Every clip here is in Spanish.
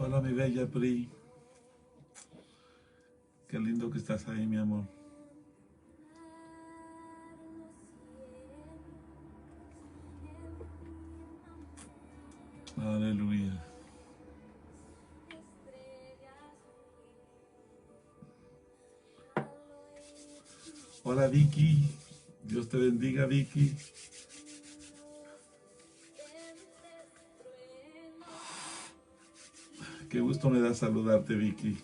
Hola, mi bella Pri. Qué lindo que estás ahí, mi amor. Aleluya. Hola, Vicky. Dios te bendiga, Vicky. Qué gusto me da saludarte, Vicky.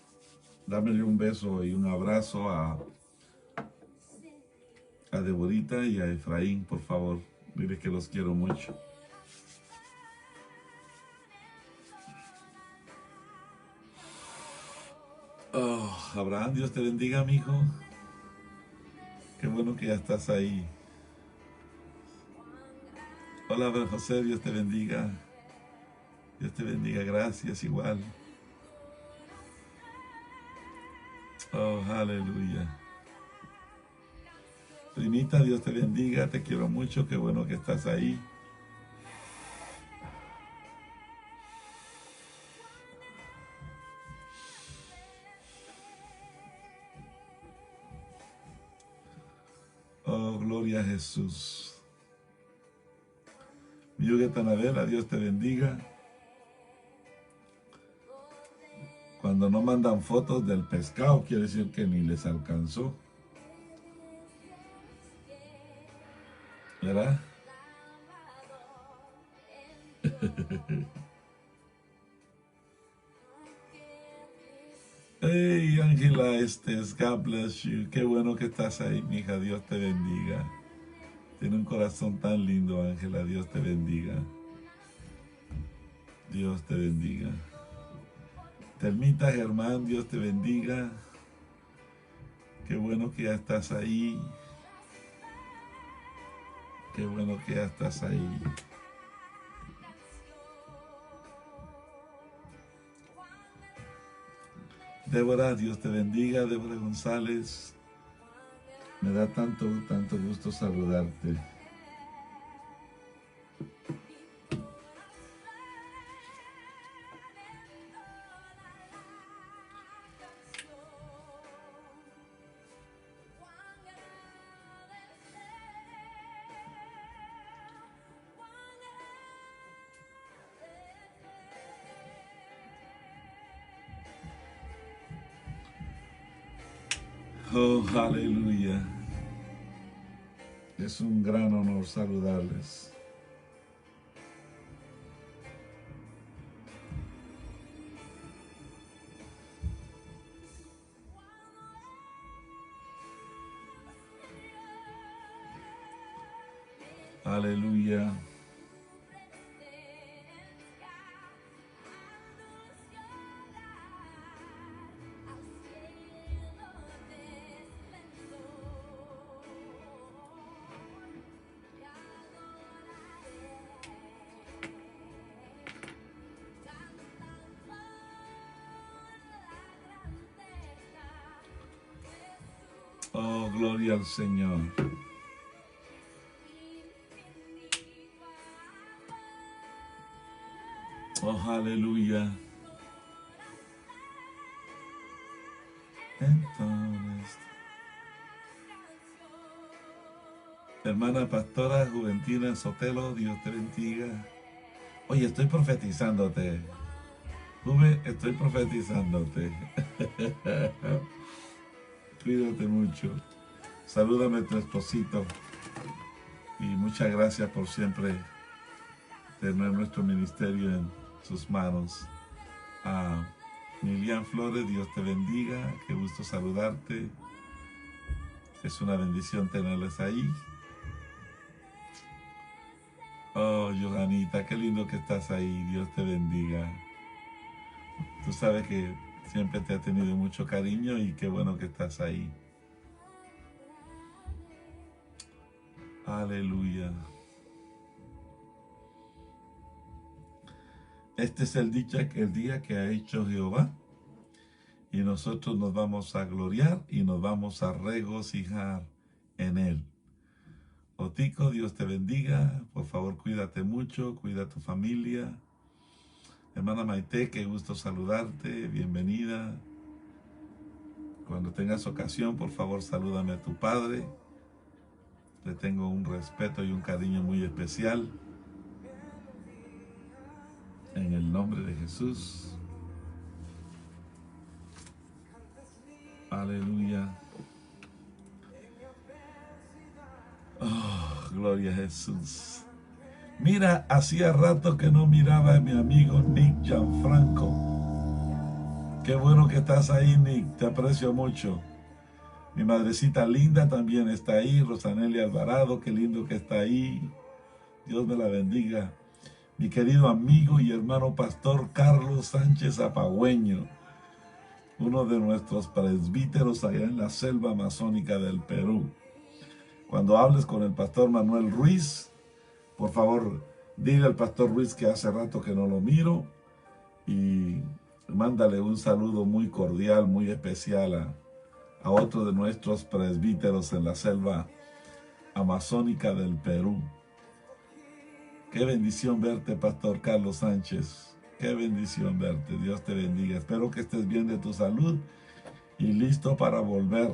Dámele un beso y un abrazo a Deborita y a Efraín, por favor. Dile que los quiero mucho. Oh, Abraham, Dios te bendiga, amigo. Qué bueno que ya estás ahí. Hola, Abraham José, Dios te bendiga. Dios te bendiga, gracias, igual. Oh, aleluya. Primita, Dios te bendiga, te quiero mucho, qué bueno que estás ahí. Oh, gloria a Jesús. Mi Yuga Tanavela, Dios te bendiga. Cuando no mandan fotos del pescado, quiere decir que ni les alcanzó. ¿Verdad? Hey, Ángela Estes, God bless you. Qué bueno que estás ahí, mija. Dios te bendiga. Tiene un corazón tan lindo, Ángela. Dios te bendiga. Dios te bendiga. Telmita Germán, Dios te bendiga. Qué bueno que ya estás ahí. Qué bueno que ya estás ahí. Débora, Dios te bendiga. Débora González. Me da tanto gusto saludarte. Oh, aleluya. Es un gran honor saludarles. Aleluya. Oh, gloria al Señor. Oh, aleluya. Entonces, hermana pastora Juventina Sotelo, Dios te bendiga. Oye, estoy profetizándote. Juve, estoy profetizándote. Cuídate mucho. Salúdame a tu esposito. Y muchas gracias por siempre tener nuestro ministerio en sus manos. A Milian Flores, Dios te bendiga. Qué gusto saludarte. Es una bendición tenerles ahí. Oh, Johanita, qué lindo que estás ahí. Dios te bendiga. Tú sabes que siempre te ha tenido mucho cariño y qué bueno que estás ahí. Aleluya. Este es el día que ha hecho Jehová, y nosotros nos vamos a gloriar y nos vamos a regocijar en él. Otico, Dios te bendiga. Por favor, cuídate mucho, cuida a tu familia. Hermana Maite, qué gusto saludarte, bienvenida. Cuando tengas ocasión, por favor, salúdame a tu padre. Le tengo un respeto y un cariño muy especial. En el nombre de Jesús. Aleluya. Oh, gloria a Jesús. Mira, hacía rato que no miraba a mi amigo Nick Gianfranco. Qué bueno que estás ahí, Nick. Te aprecio mucho. Mi madrecita linda también está ahí. Rosanelli Alvarado, qué lindo que está ahí. Dios me la bendiga. Mi querido amigo y hermano pastor Carlos Sánchez Apagüeño, uno de nuestros presbíteros allá en la selva amazónica del Perú. Cuando hables con el pastor Manuel Ruiz, por favor, dile al pastor Ruiz que hace rato que no lo miro y mándale un saludo muy cordial, muy especial a otro de nuestros presbíteros en la selva amazónica del Perú. Qué bendición verte, pastor Carlos Sánchez. Qué bendición verte. Dios te bendiga. Espero que estés bien de tu salud y listo para volver.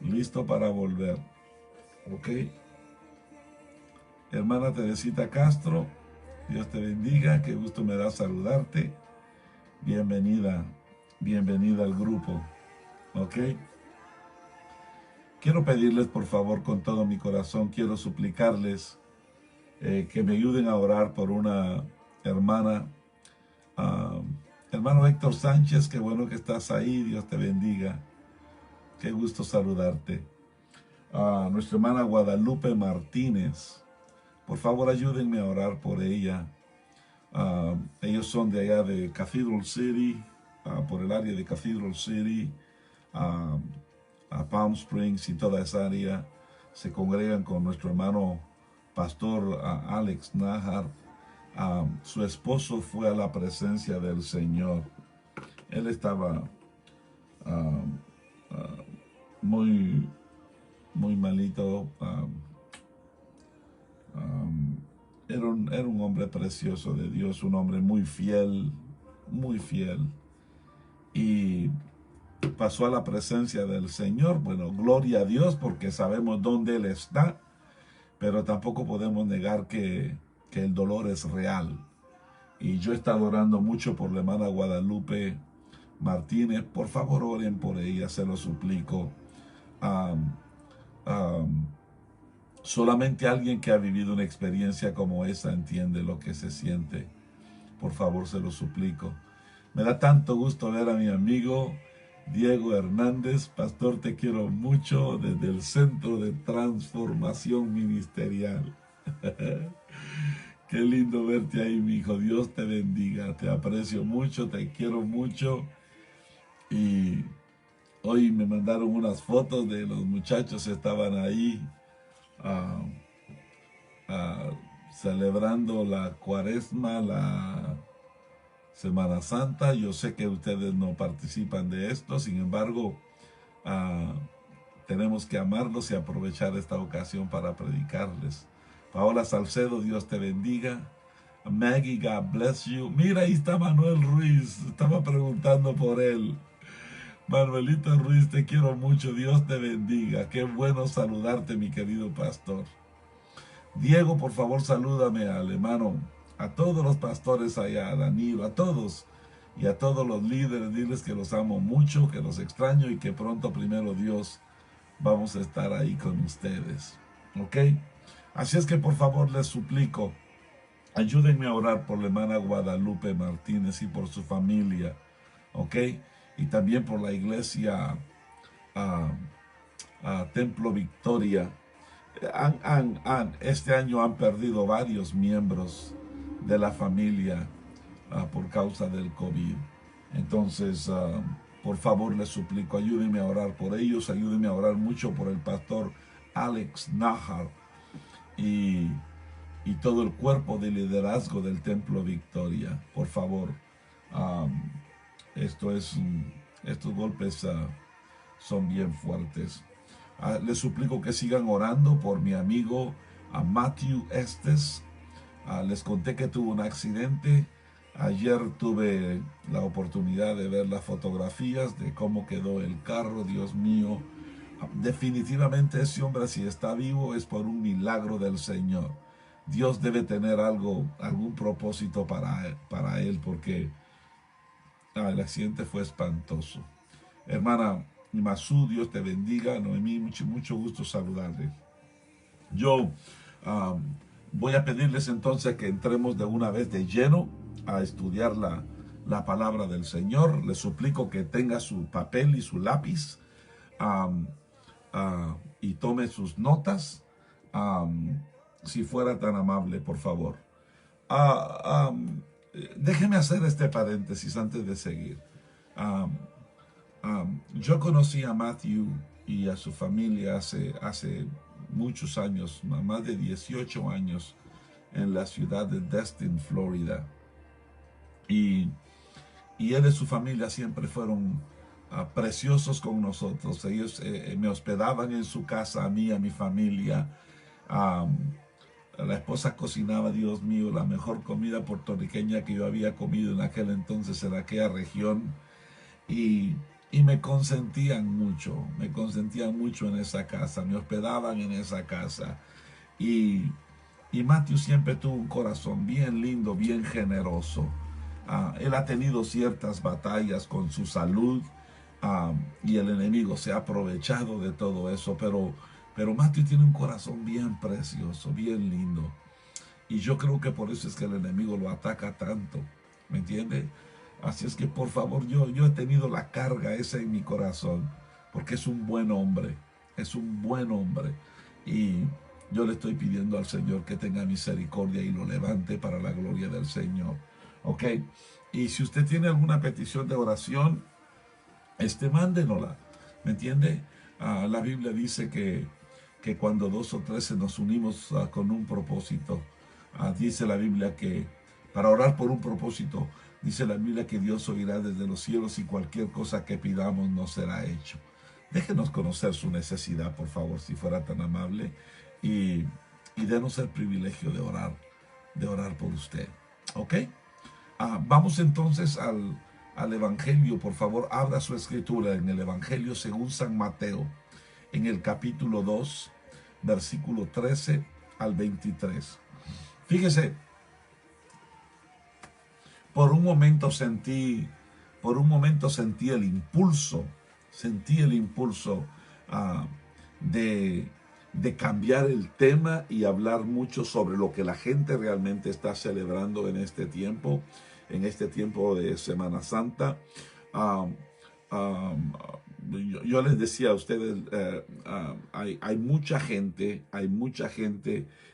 Listo para volver. ¿Ok? Hermana Teresita Castro, Dios te bendiga. Qué gusto me da saludarte. Bienvenida. Bienvenida al grupo. ¿Ok? Quiero pedirles, por favor, con todo mi corazón, quiero suplicarles que me ayuden a orar por una hermana. Hermano Héctor Sánchez, qué bueno que estás ahí, Dios te bendiga. Qué gusto saludarte. Nuestra hermana Guadalupe Martínez, por favor ayúdenme a orar por ella. Ellos son de allá de Cathedral City, por el área de Cathedral City, a Palm Springs y toda esa área. Se congregan con nuestro hermano pastor Alex Najar. Su esposo fue a la presencia del Señor. Él estaba muy malito. Era un hombre precioso de Dios, un hombre muy fiel, y pasó a la presencia del Señor. Bueno, gloria a Dios, porque sabemos dónde Él está, pero tampoco podemos negar que el dolor es real. Y yo he estado orando mucho por la hermana Guadalupe Martínez. Por favor, oren por ella, se lo suplico. Solamente alguien que ha vivido una experiencia como esa entiende lo que se siente. Por favor, se lo suplico. Me da tanto gusto ver a mi amigo Diego Hernández. Pastor, te quiero mucho, desde el Centro de Transformación Ministerial. Qué lindo verte ahí, mi hijo. Dios te bendiga. Te aprecio mucho, te quiero mucho. Y hoy me mandaron unas fotos de los muchachos, estaban ahí celebrando la Cuaresma, la Semana Santa. Yo sé que ustedes no participan de esto, sin embargo, tenemos que amarlos y aprovechar esta ocasión para predicarles. Paola Salcedo, Dios te bendiga. Maggie, God bless you. Mira, ahí está Manuel Ruiz. Estaba preguntando por él. Manuelito Ruiz, te quiero mucho. Dios te bendiga. Qué bueno saludarte, mi querido pastor. Diego, por favor, salúdame al hermano, a todos los pastores allá, a Danilo, a todos y a todos los líderes. Diles que los amo mucho, que los extraño y que pronto, primero Dios, vamos a estar ahí con ustedes. ¿Ok? Así es que por favor les suplico, ayúdenme a orar por la hermana Guadalupe Martínez y por su familia. ¿Ok? Y también por la iglesia Templo Victoria. Este año han perdido varios miembros de la familia por causa del COVID. Entonces, por favor les suplico, ayúdenme a orar por ellos, ayúdenme a orar mucho por el pastor Alex Najar y todo el cuerpo de liderazgo del Templo Victoria. Por favor, estos golpes son bien fuertes. Les suplico que sigan orando por mi amigo Matthew Estes. Les conté que tuvo un accidente Ayer tuve la oportunidad de ver las fotografías de cómo quedó el carro. Dios mío, definitivamente ese hombre, si está vivo, es por un milagro del Señor. Dios debe tener algún propósito para él, porque el accidente fue espantoso. Hermana Masú, Dios te bendiga. Noemí, mucho gusto saludarle. Yo voy a pedirles entonces que entremos de una vez de lleno a estudiar la palabra del Señor. Les suplico que tenga su papel y su lápiz y tome sus notas, si fuera tan amable, por favor. Déjeme hacer este paréntesis antes de seguir. Yo conocí a Matthew y a su familia hace muchos años, más de 18 años, en la ciudad de Destin, Florida. Y él y su familia siempre fueron preciosos con nosotros. Ellos me hospedaban en su casa, a mí, a mi familia. La esposa cocinaba, Dios mío, la mejor comida puertorriqueña que yo había comido en aquel entonces en aquella región. Y me consentían mucho en esa casa, me hospedaban en esa casa. Y Matthew siempre tuvo un corazón bien lindo, bien generoso. Él ha tenido ciertas batallas con su salud, y el enemigo se ha aprovechado de todo eso, pero Matthew tiene un corazón bien precioso, bien lindo. Y yo creo que por eso es que el enemigo lo ataca tanto, ¿me entiende? Así es que por favor, yo he tenido la carga esa en mi corazón, porque es un buen hombre, y yo le estoy pidiendo al Señor que tenga misericordia y lo levante para la gloria del Señor, ¿ok? Y si usted tiene alguna petición de oración, mándenosla, ¿me entiende? La Biblia dice que cuando 2 o 3 nos unimos con un propósito, dice la Biblia que para orar por un propósito, dice la Biblia que Dios oirá desde los cielos y cualquier cosa que pidamos nos será hecho. Déjenos conocer su necesidad, por favor, si fuera tan amable, y denos el privilegio de orar por usted, ¿ok? Vamos entonces al Evangelio. Por favor, abra su escritura en el Evangelio según San Mateo, en el capítulo 2, versículo 13 al 23. Fíjese, por un momento sentí el impulso, de cambiar el tema y hablar mucho sobre lo que la gente realmente está celebrando en este tiempo de Semana Santa. Yo les decía a ustedes, hay mucha gente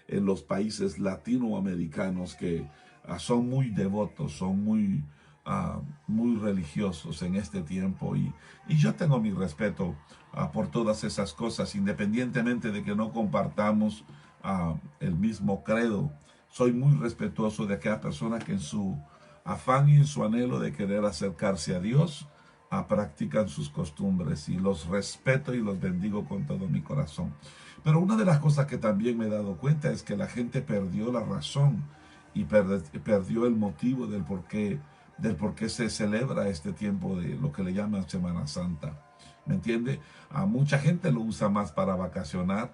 en los países latinoamericanos que son muy devotos, son muy religiosos en este tiempo, y yo tengo mi respeto por todas esas cosas, independientemente de que no compartamos el mismo credo. Soy muy respetuoso de aquellas personas que en su afán y en su anhelo de querer acercarse a Dios, practican sus costumbres, y los respeto y los bendigo con todo mi corazón. Pero una de las cosas que también me he dado cuenta es que la gente perdió la razón y perdió el motivo del por qué se celebra este tiempo de lo que le llaman Semana Santa. ¿Me entiende? Mucha gente lo usa más para vacacionar,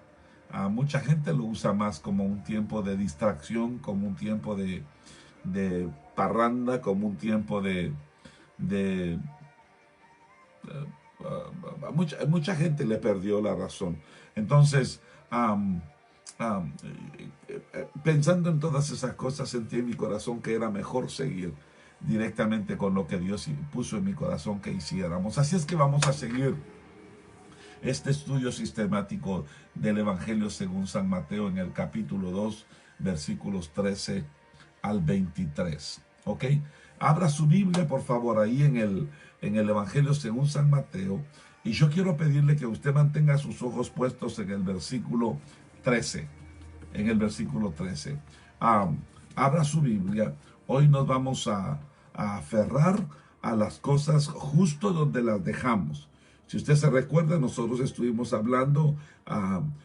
mucha gente lo usa más como un tiempo de distracción, como un tiempo de parranda, como un tiempo mucha gente le perdió la razón. Entonces, pensando en todas esas cosas, sentí en mi corazón que era mejor seguir directamente con lo que Dios puso en mi corazón que hiciéramos. Así es que vamos a seguir este estudio sistemático del Evangelio según San Mateo en el capítulo 2, versículos 13 al 23. ¿Ok? Abra su Biblia, por favor, ahí en el Evangelio según San Mateo, y yo quiero pedirle que usted mantenga sus ojos puestos en el versículo 13. En el versículo 13. Abra su Biblia. Hoy nos vamos a aferrar a las cosas justo donde las dejamos. Si usted se recuerda, nosotros estuvimos hablando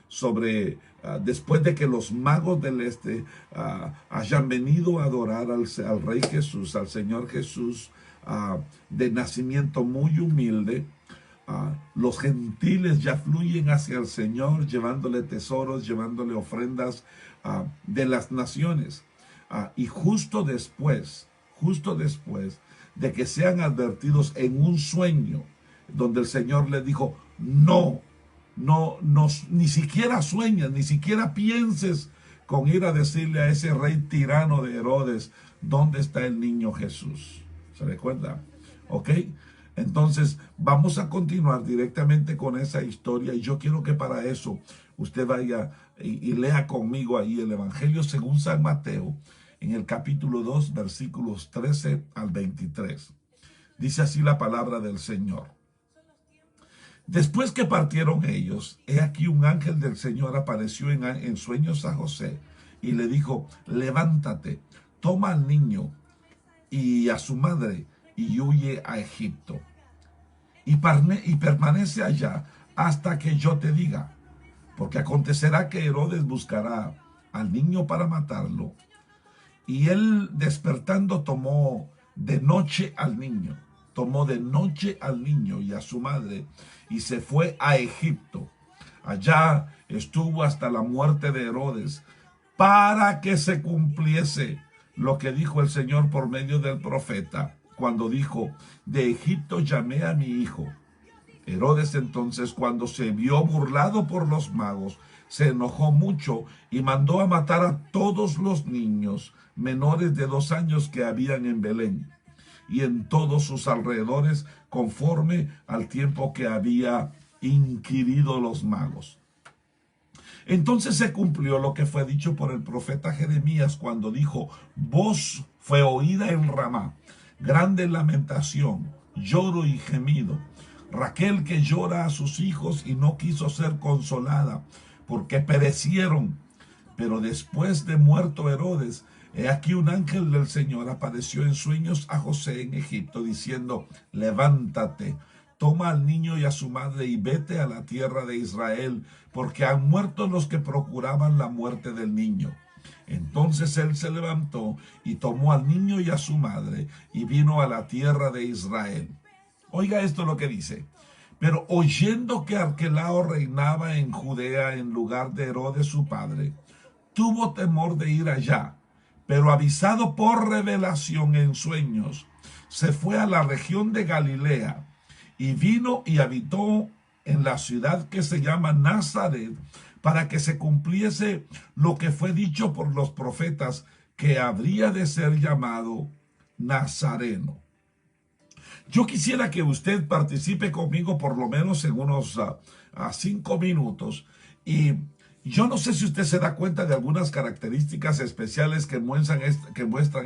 sobre después de que los magos del este hayan venido a adorar al Rey Jesús, al Señor Jesús, de nacimiento muy humilde, los gentiles ya fluyen hacia el Señor, llevándole tesoros, llevándole ofrendas de las naciones. Y justo después de que sean advertidos en un sueño, donde el Señor le dijo, no, ni siquiera sueñes, ni siquiera pienses con ir a decirle a ese rey tirano de Herodes, ¿dónde está el niño Jesús? ¿Se recuerda? ¿Ok? Entonces, vamos a continuar directamente con esa historia, y yo quiero que para eso usted vaya y lea conmigo ahí el Evangelio según San Mateo, en el capítulo 2, versículos 13 al 23. Dice así la palabra del Señor. Después que partieron ellos, he aquí un ángel del Señor apareció en sueños a José y le dijo, levántate, toma al niño y a su madre y huye a Egipto. Y permanece allá hasta que yo te diga, porque acontecerá que Herodes buscará al niño para matarlo. Y él despertando tomó de noche al niño y a su madre y se fue a Egipto. Allá estuvo hasta la muerte de Herodes, para que se cumpliese lo que dijo el Señor por medio del profeta, cuando dijo, de Egipto llamé a mi hijo. Herodes entonces, cuando se vio burlado por los magos, se enojó mucho y mandó a matar a todos los niños menores de 2 años que habían en Belén y en todos sus alrededores, conforme al tiempo que había inquirido los magos. Entonces se cumplió lo que fue dicho por el profeta Jeremías cuando dijo, voz fue oída en Ramá, grande lamentación, lloro y gemido. Raquel que llora a sus hijos y no quiso ser consolada, porque perecieron. Pero después de muerto Herodes, he aquí un ángel del Señor apareció en sueños a José en Egipto, diciendo, levántate, toma al niño y a su madre y vete a la tierra de Israel, porque han muerto los que procuraban la muerte del niño. Entonces él se levantó y tomó al niño y a su madre y vino a la tierra de Israel. Oiga esto lo que dice. Pero oyendo que Arquelao reinaba en Judea en lugar de Herodes su padre, tuvo temor de ir allá, pero avisado por revelación en sueños, se fue a la región de Galilea y vino y habitó en la ciudad que se llama Nazaret, para que se cumpliese lo que fue dicho por los profetas, que habría de ser llamado Nazareno. Yo quisiera que usted participe conmigo por lo menos en unos 5 minutos, y yo no sé si usted se da cuenta de algunas características especiales que muestran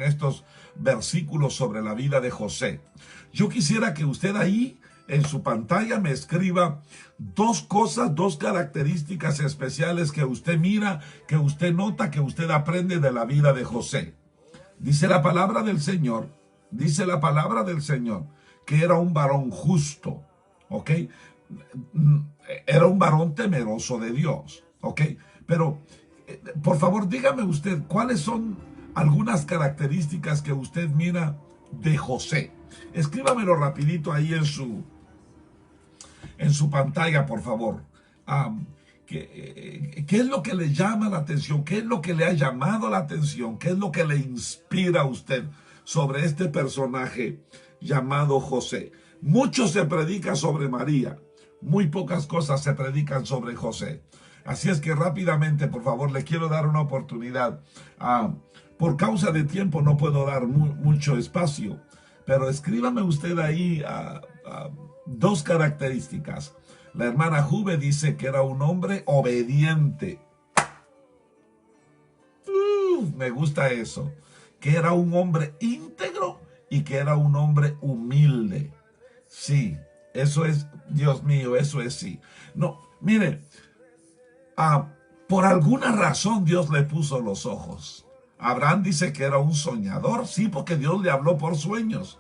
estos versículos sobre la vida de José. Yo quisiera que usted ahí en su pantalla me escriba 2 características especiales que usted mira, que usted nota, que usted aprende de la vida de José. Dice la palabra del Señor, que era un varón justo, ¿ok? Era un varón temeroso de Dios, ¿ok? Pero, por favor, dígame usted, ¿cuáles son algunas características que usted mira de José? Escríbamelo rapidito ahí en su pantalla, por favor. ¿Qué es lo que le llama la atención? ¿Qué es lo que le ha llamado la atención? ¿Qué es lo que le inspira a usted sobre este personaje llamado José? Mucho se predica sobre María, muy pocas cosas se predican sobre José. Así es que rápidamente, por favor, le quiero dar una oportunidad. Por causa de tiempo no puedo dar mucho espacio, pero escríbame usted ahí 2 características. La hermana Juve dice que era un hombre obediente. Me gusta eso. Que era un hombre íntegro y que era un hombre humilde. Sí, eso es, Dios mío, eso es sí. No, mire, por alguna razón Dios le puso los ojos. Abraham dice que era un soñador, sí, porque Dios le habló por sueños.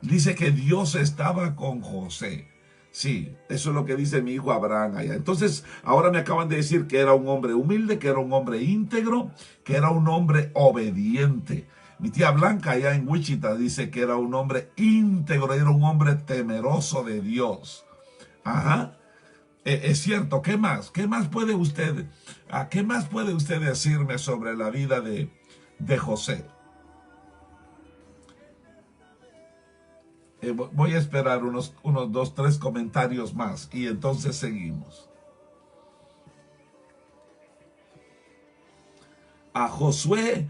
Dice que Dios estaba con José. Sí, eso es lo que dice mi hijo Abraham allá. Entonces, ahora me acaban de decir que era un hombre humilde, que era un hombre íntegro, que era un hombre obediente. Mi tía Blanca allá en Wichita dice que era un hombre íntegro, era un hombre temeroso de Dios. Ajá. Es cierto. ¿Qué más? ¿Qué más puede usted, qué más puede usted decirme sobre la vida de José? Voy a esperar unos 2, 3 comentarios más y entonces seguimos. A Josué,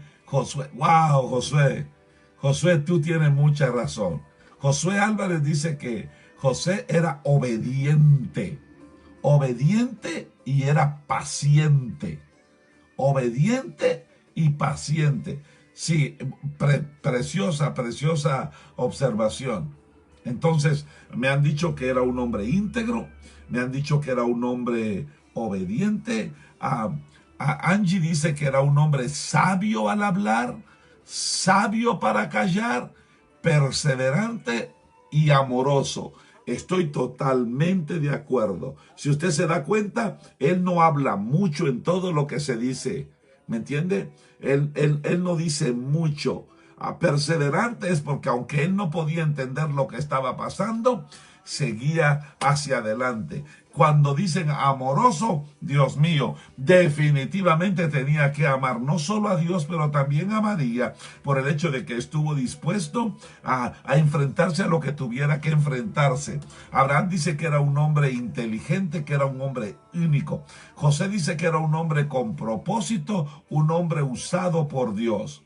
wow, Josué, tú tienes mucha razón. Josué Álvarez dice que José era obediente y era paciente. Obediente y paciente. Sí, preciosa observación. Entonces, me han dicho que era un hombre íntegro, me han dicho que era un hombre obediente. Angie dice que era un hombre sabio al hablar, sabio para callar, perseverante y amoroso. Estoy totalmente de acuerdo. Si usted se da cuenta, él no habla mucho en todo lo que se dice. ¿Me entiende? Él no dice mucho. Perseverante es porque aunque él no podía entender lo que estaba pasando, seguía hacia adelante. Cuando dicen amoroso, Dios mío, definitivamente tenía que amar no solo a Dios, pero también a María, por el hecho de que estuvo dispuesto a enfrentarse a lo que tuviera que enfrentarse. Abraham dice que era un hombre inteligente, que era un hombre único. José dice que era un hombre con propósito, un hombre usado por Dios.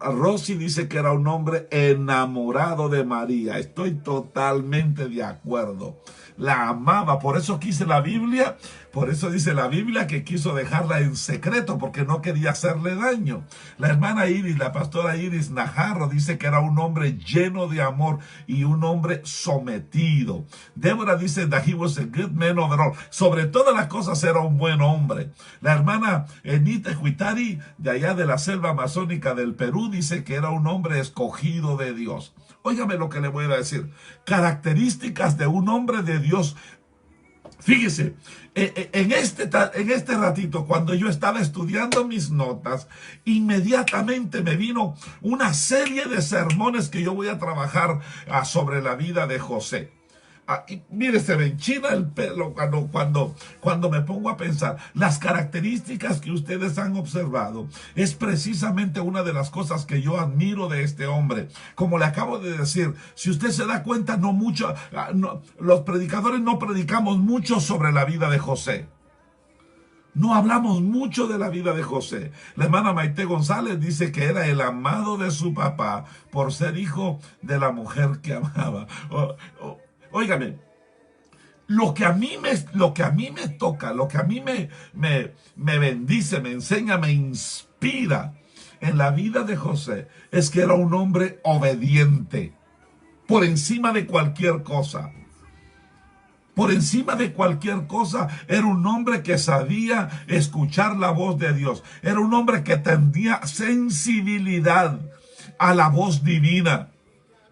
Rosy dice que era un hombre enamorado de María. Estoy totalmente de acuerdo. La amaba, por eso quise la Biblia, por eso dice la Biblia que quiso dejarla en secreto, porque no quería hacerle daño. La hermana Iris, la pastora Iris Najarro, dice que era un hombre lleno de amor y un hombre sometido. Débora dice that he was a good man overall. Sobre todas las cosas era un buen hombre. La hermana Enita Huitari, de allá de la selva amazónica del Perú, dice que era un hombre escogido de Dios. Óigame lo que le voy a decir. Características de un hombre de Dios. Fíjese, en este ratito, cuando yo estaba estudiando mis notas, inmediatamente me vino una serie de sermones que yo voy a trabajar sobre la vida de José. Y mire, se me enchina el pelo cuando me pongo a pensar. Las características que ustedes han observado es precisamente una de las cosas que yo admiro de este hombre. Como le acabo de decir, si usted se da cuenta, los predicadores no predicamos mucho sobre la vida de José. No hablamos mucho de la vida de José. La hermana Maite González dice que era el amado de su papá por ser hijo de la mujer que amaba. Óigame, lo que a mí me toca, lo que a mí me bendice, me enseña, me inspira en la vida de José es que era un hombre obediente por encima de cualquier cosa. Por encima de cualquier cosa, era un hombre que sabía escuchar la voz de Dios. Era un hombre que tenía sensibilidad a la voz divina.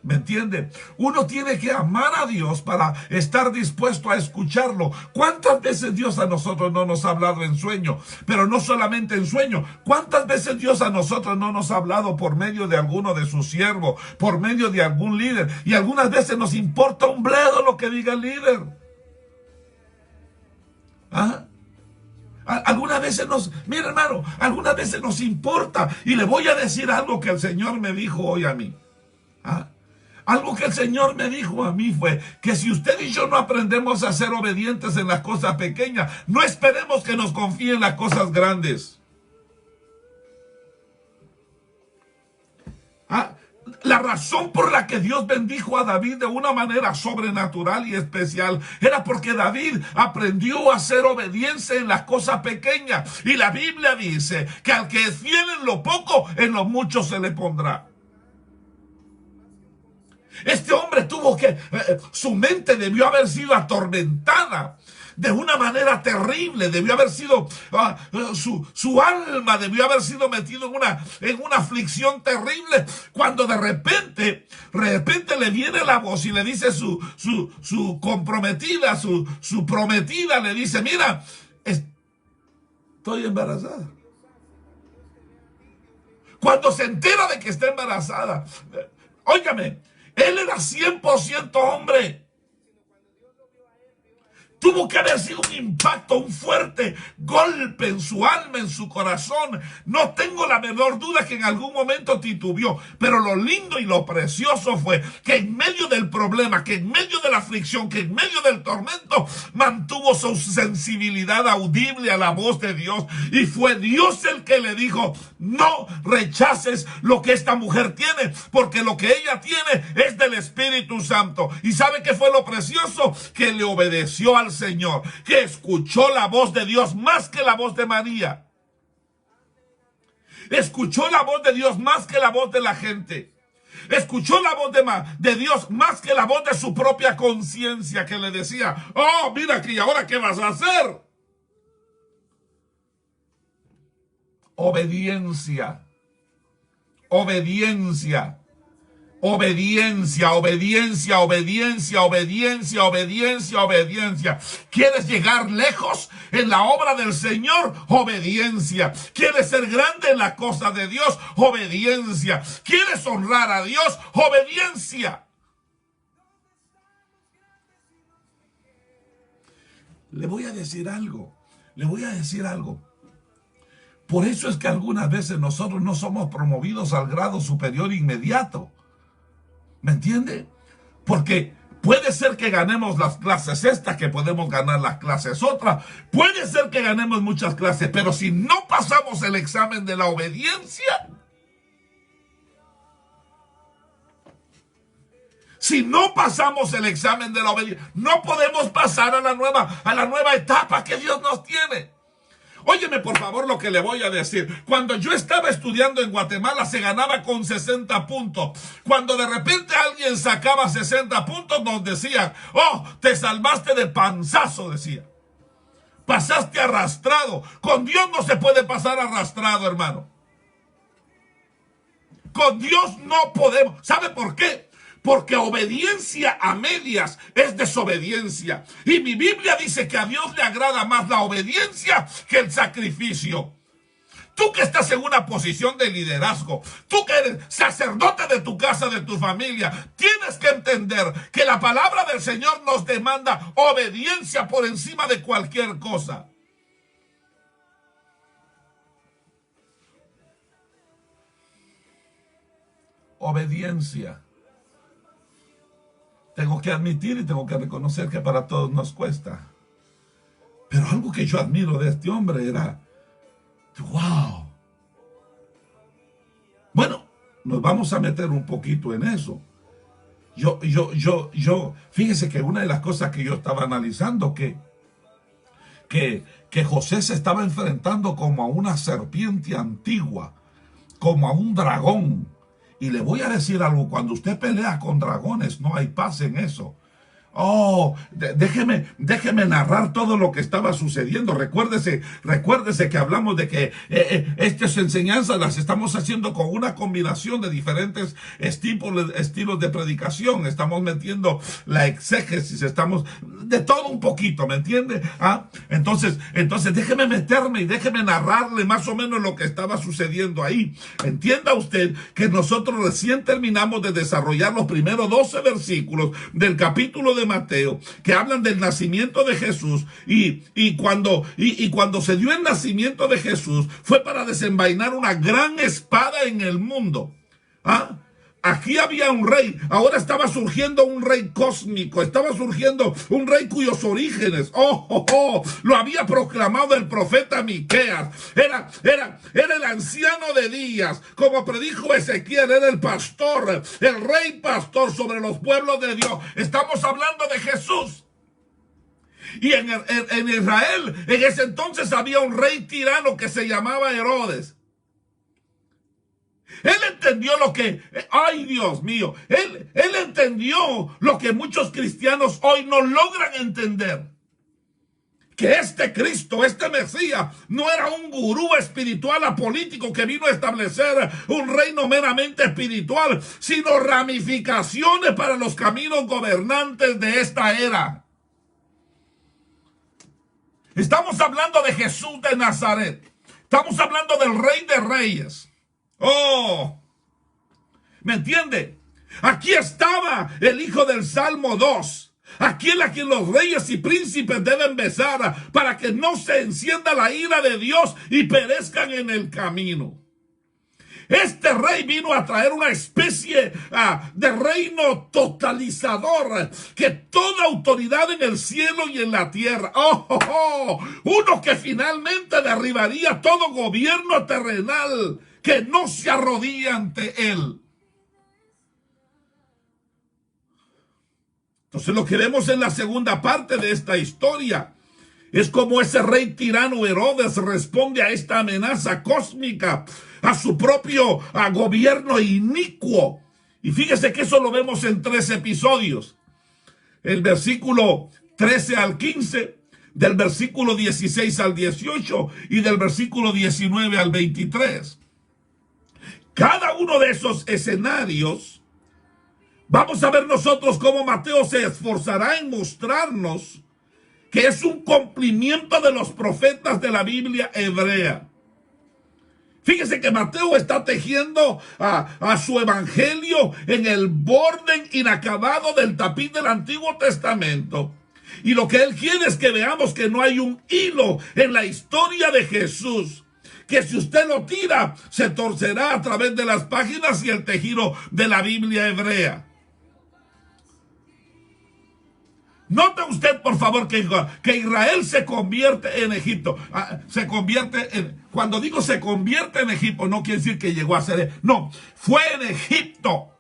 ¿Me entiende? Uno tiene que amar a Dios para estar dispuesto a escucharlo. ¿Cuántas veces Dios a nosotros no nos ha hablado en sueño? Pero no solamente en sueño. ¿Cuántas veces Dios a nosotros no nos ha hablado por medio de alguno de sus siervos, por medio de algún líder? Y algunas veces nos importa un bledo lo que diga el líder. Algunas veces mira hermano, algunas veces nos importa. Y le voy a decir algo que el Señor me dijo hoy a mí. Algo que el Señor me dijo a mí fue que si usted y yo no aprendemos a ser obedientes en las cosas pequeñas, no esperemos que nos confíen en las cosas grandes. La razón por la que Dios bendijo a David de una manera sobrenatural y especial era porque David aprendió a ser obediente en las cosas pequeñas. Y la Biblia dice que al que es fiel en lo poco, en lo mucho se le pondrá. Este hombre su mente debió haber sido atormentada de una manera terrible. Debió haber sido, su alma debió haber sido metido en una aflicción terrible, cuando de repente le viene la voz y le dice su comprometida, su prometida, le dice: mira, estoy embarazada. Cuando se entera de que está embarazada, óigame, él era 100% hombre. Tuvo que haber sido un impacto, un fuerte golpe en su alma, en su corazón. No tengo la menor duda que en algún momento titubeó. Pero lo lindo y lo precioso fue que en medio del problema, que en medio de la aflicción, que en medio del tormento, mantuvo su sensibilidad audible a la voz de Dios. Y fue Dios el que le dijo: no rechaces lo que esta mujer tiene, porque lo que ella tiene es del Espíritu Santo. ¿Y sabe qué fue lo precioso? Que le obedeció al Señor, que escuchó la voz de Dios más que la voz de María. Escuchó la voz de Dios más que la voz de la gente. Escuchó la voz de Dios más que la voz de su propia conciencia, que le decía: oh, mira aquí, ¿y ahora qué vas a hacer? Obediencia. Obediencia. Obediencia, obediencia, obediencia, obediencia, obediencia, obediencia. ¿Quieres llegar lejos en la obra del Señor? Obediencia. ¿Quieres ser grande en la cosa de Dios? Obediencia. ¿Quieres honrar a Dios? Obediencia. Le voy a decir algo. Le voy a decir algo. Por eso es que algunas veces nosotros no somos promovidos al grado superior inmediato. ¿Me entiende? Porque puede ser que ganemos las clases estas, que podemos ganar las clases otras. Puede ser que ganemos muchas clases, pero si no pasamos el examen de la obediencia, si no pasamos el examen de la obediencia, no podemos pasar a la nueva etapa que Dios nos tiene. Óyeme por favor lo que le voy a decir. Cuando yo estaba estudiando en Guatemala se ganaba con 60 puntos. Cuando de repente alguien sacaba 60 puntos nos decían: oh, te salvaste de panzazo, decía. Pasaste arrastrado. Con Dios no se puede pasar arrastrado, hermano. Con Dios no podemos. ¿Sabe por qué? Porque obediencia a medias es desobediencia. Y mi Biblia dice que a Dios le agrada más la obediencia que el sacrificio. Tú que estás en una posición de liderazgo, tú que eres sacerdote de tu casa, de tu familia, tienes que entender que la palabra del Señor nos demanda obediencia por encima de cualquier cosa. Obediencia. Tengo que admitir y tengo que reconocer que para todos nos cuesta. Pero algo que yo admiro de este hombre era: wow. Bueno, nos vamos a meter un poquito en eso. Fíjese que una de las cosas que yo estaba analizando, que José se estaba enfrentando como a una serpiente antigua, como a un dragón. Y le voy a decir algo: cuando usted pelea con dragones, no hay paz en eso. Oh, déjeme narrar todo lo que estaba sucediendo. Recuérdese que hablamos de que estas enseñanzas las estamos haciendo con una combinación de diferentes estilos de predicación. Estamos metiendo la exégesis, estamos de todo un poquito, ¿me entiende? Entonces déjeme meterme y déjeme narrarle más o menos lo que estaba sucediendo ahí. Entienda usted que nosotros recién terminamos de desarrollar los primeros 12 versículos del capítulo de Mateo, que hablan del nacimiento de Jesús, y cuando se dio el nacimiento de Jesús fue para desenvainar una gran espada en el mundo. Aquí había un rey, ahora estaba surgiendo un rey cósmico, estaba surgiendo un rey cuyos orígenes, lo había proclamado el profeta Miqueas. Era el anciano de días, como predijo Ezequiel, era el pastor, el rey pastor sobre los pueblos de Dios. Estamos hablando de Jesús. Y en Israel, en ese entonces había un rey tirano que se llamaba Herodes. Él entendió lo que, ay Dios mío, él entendió lo que muchos cristianos hoy no logran entender. que este Cristo, este Mesías, no era un gurú espiritual apolítico que vino a establecer un reino meramente espiritual, sino ramificaciones para los caminos gobernantes de esta era. Estamos hablando de Jesús de Nazaret. Estamos hablando del Rey de Reyes. Oh, ¿me entiende? Aquí estaba el hijo del Salmo 2. Aquel a quien los reyes y príncipes deben besar para que no se encienda la ira de Dios y perezcan en el camino. Este rey vino a traer una especie de reino totalizador, que toda autoridad en el cielo y en la tierra, uno que finalmente derribaría todo gobierno terrenal que no se arrodilla ante él. Entonces lo que vemos en la segunda parte de esta historia es como ese rey tirano Herodes responde a esta amenaza cósmica, a su propio gobierno inicuo. Y fíjese que eso lo vemos en 3 episodios. El versículo 13 al 15, del versículo 16 al 18 y del versículo 19 al 23. Cada uno de esos escenarios, vamos a ver nosotros cómo Mateo se esforzará en mostrarnos que es un cumplimiento de los profetas de la Biblia hebrea. Fíjese que Mateo está tejiendo a su evangelio en el borde inacabado del tapiz del Antiguo Testamento. Y lo que él quiere es que veamos que no hay un hilo en la historia de Jesús, que si usted lo tira, se torcerá a través de las páginas y el tejido de la Biblia hebrea. Note usted, por favor, que Israel se convierte en Egipto. Cuando digo se convierte en Egipto, no quiere decir que llegó a ser. No, fue en Egipto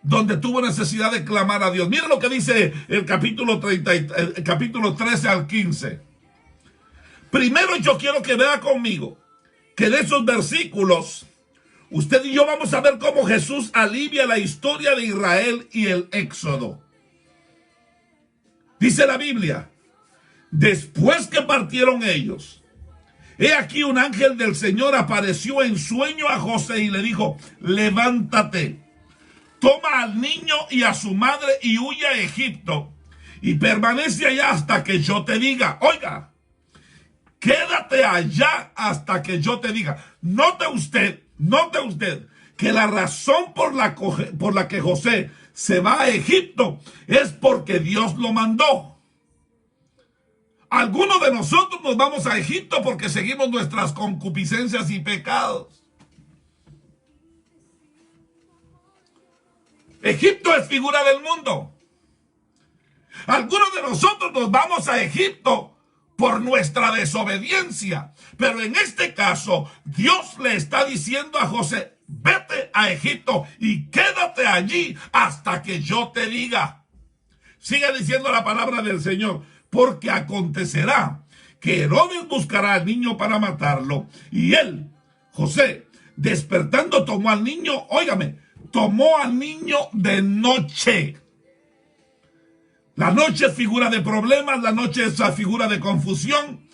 donde tuvo necesidad de clamar a Dios. Mira lo que dice el capítulo 13 al 15. Primero yo quiero que vea conmigo que de esos versículos, usted y yo vamos a ver cómo Jesús alivia la historia de Israel y el Éxodo. Dice la Biblia, después que partieron ellos, he aquí un ángel del Señor apareció en sueño a José y le dijo, levántate, toma al niño y a su madre y huye a Egipto y permanece allá hasta que yo te diga. Oiga, quédate allá hasta que yo te diga. Note usted que la razón por la que José se va a Egipto es porque Dios lo mandó. Algunos de nosotros nos vamos a Egipto porque seguimos nuestras concupiscencias y pecados. Egipto es figura del mundo. Algunos de nosotros nos vamos a Egipto por nuestra desobediencia. Pero en este caso, Dios le está diciendo a José, vete a Egipto y quédate allí hasta que yo te diga. Sigue diciendo la palabra del Señor, porque acontecerá que Herodes buscará al niño para matarlo. Y él, José, despertando, tomó al niño, óigame, tomó al niño de noche. La noche es figura de problemas, la noche es la figura de confusión,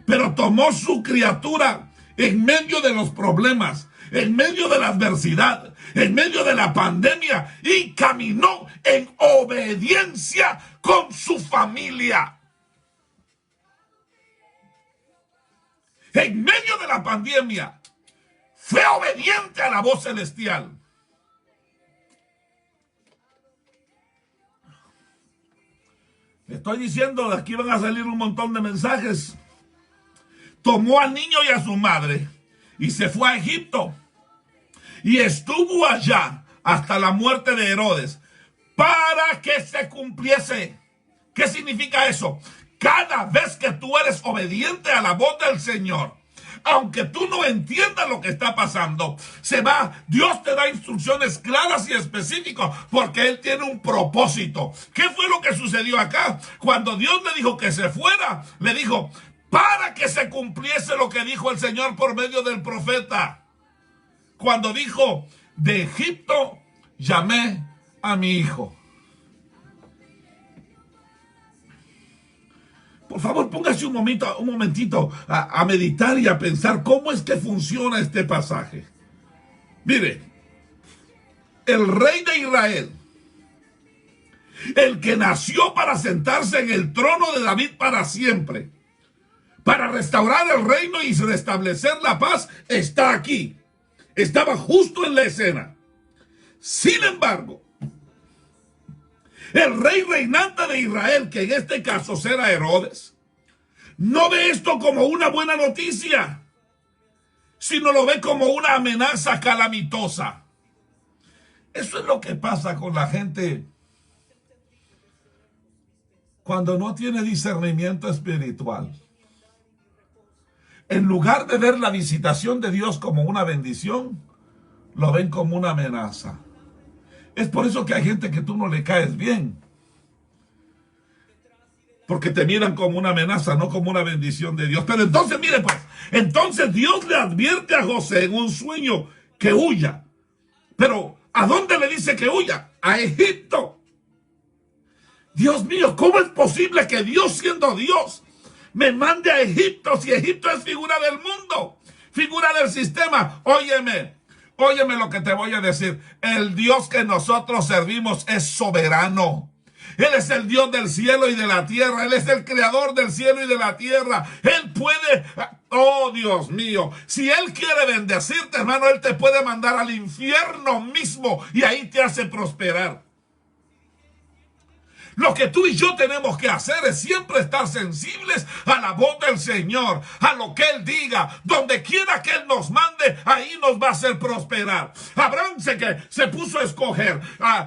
pero tomó su criatura en medio de los problemas, en medio de la adversidad, en medio de la pandemia y caminó en obediencia con su familia. En medio de la pandemia fue obediente a la voz celestial. Le estoy diciendo, de aquí van a salir un montón de mensajes. Tomó al niño y a su madre y se fue a Egipto. Y estuvo allá hasta la muerte de Herodes para que se cumpliese. ¿Qué significa eso? Cada vez que tú eres obediente a la voz del Señor, aunque tú no entiendas lo que está pasando, Dios te da instrucciones claras y específicas porque Él tiene un propósito. ¿Qué fue lo que sucedió acá? Cuando Dios le dijo que se fuera, le dijo, para que se cumpliese lo que dijo el Señor por medio del profeta. Cuando dijo, de Egipto llamé a mi hijo. Por favor, póngase un momentito a meditar y a pensar cómo es que funciona este pasaje. Mire, el rey de Israel, el que nació para sentarse en el trono de David para siempre, para restaurar el reino y restablecer la paz, está aquí. Estaba justo en la escena. Sin embargo, el rey reinante de Israel, que en este caso será Herodes, no ve esto como una buena noticia, sino lo ve como una amenaza calamitosa. Eso es lo que pasa con la gente cuando no tiene discernimiento espiritual. En lugar de ver la visitación de Dios como una bendición, lo ven como una amenaza. Es por eso que hay gente que tú no le caes bien. Porque te miran como una amenaza, no como una bendición de Dios. Pero entonces, mire pues, entonces Dios le advierte a José en un sueño que huya. Pero, ¿a dónde le dice que huya? A Egipto. Dios mío, ¿cómo es posible que Dios, siendo Dios, me mande a Egipto si Egipto es figura del mundo, figura del sistema? Óyeme lo que te voy a decir. El Dios que nosotros servimos es soberano. Él es el Dios del cielo y de la tierra. Él es el creador del cielo y de la tierra. Él puede, oh Dios mío, si Él quiere bendecirte, hermano, Él te puede mandar al infierno mismo y ahí te hace prosperar. Lo que tú y yo tenemos que hacer es siempre estar sensibles a la voz del Señor, a lo que Él diga. Donde quiera que Él nos mande, ahí nos va a hacer prosperar. Abraham se puso a escoger.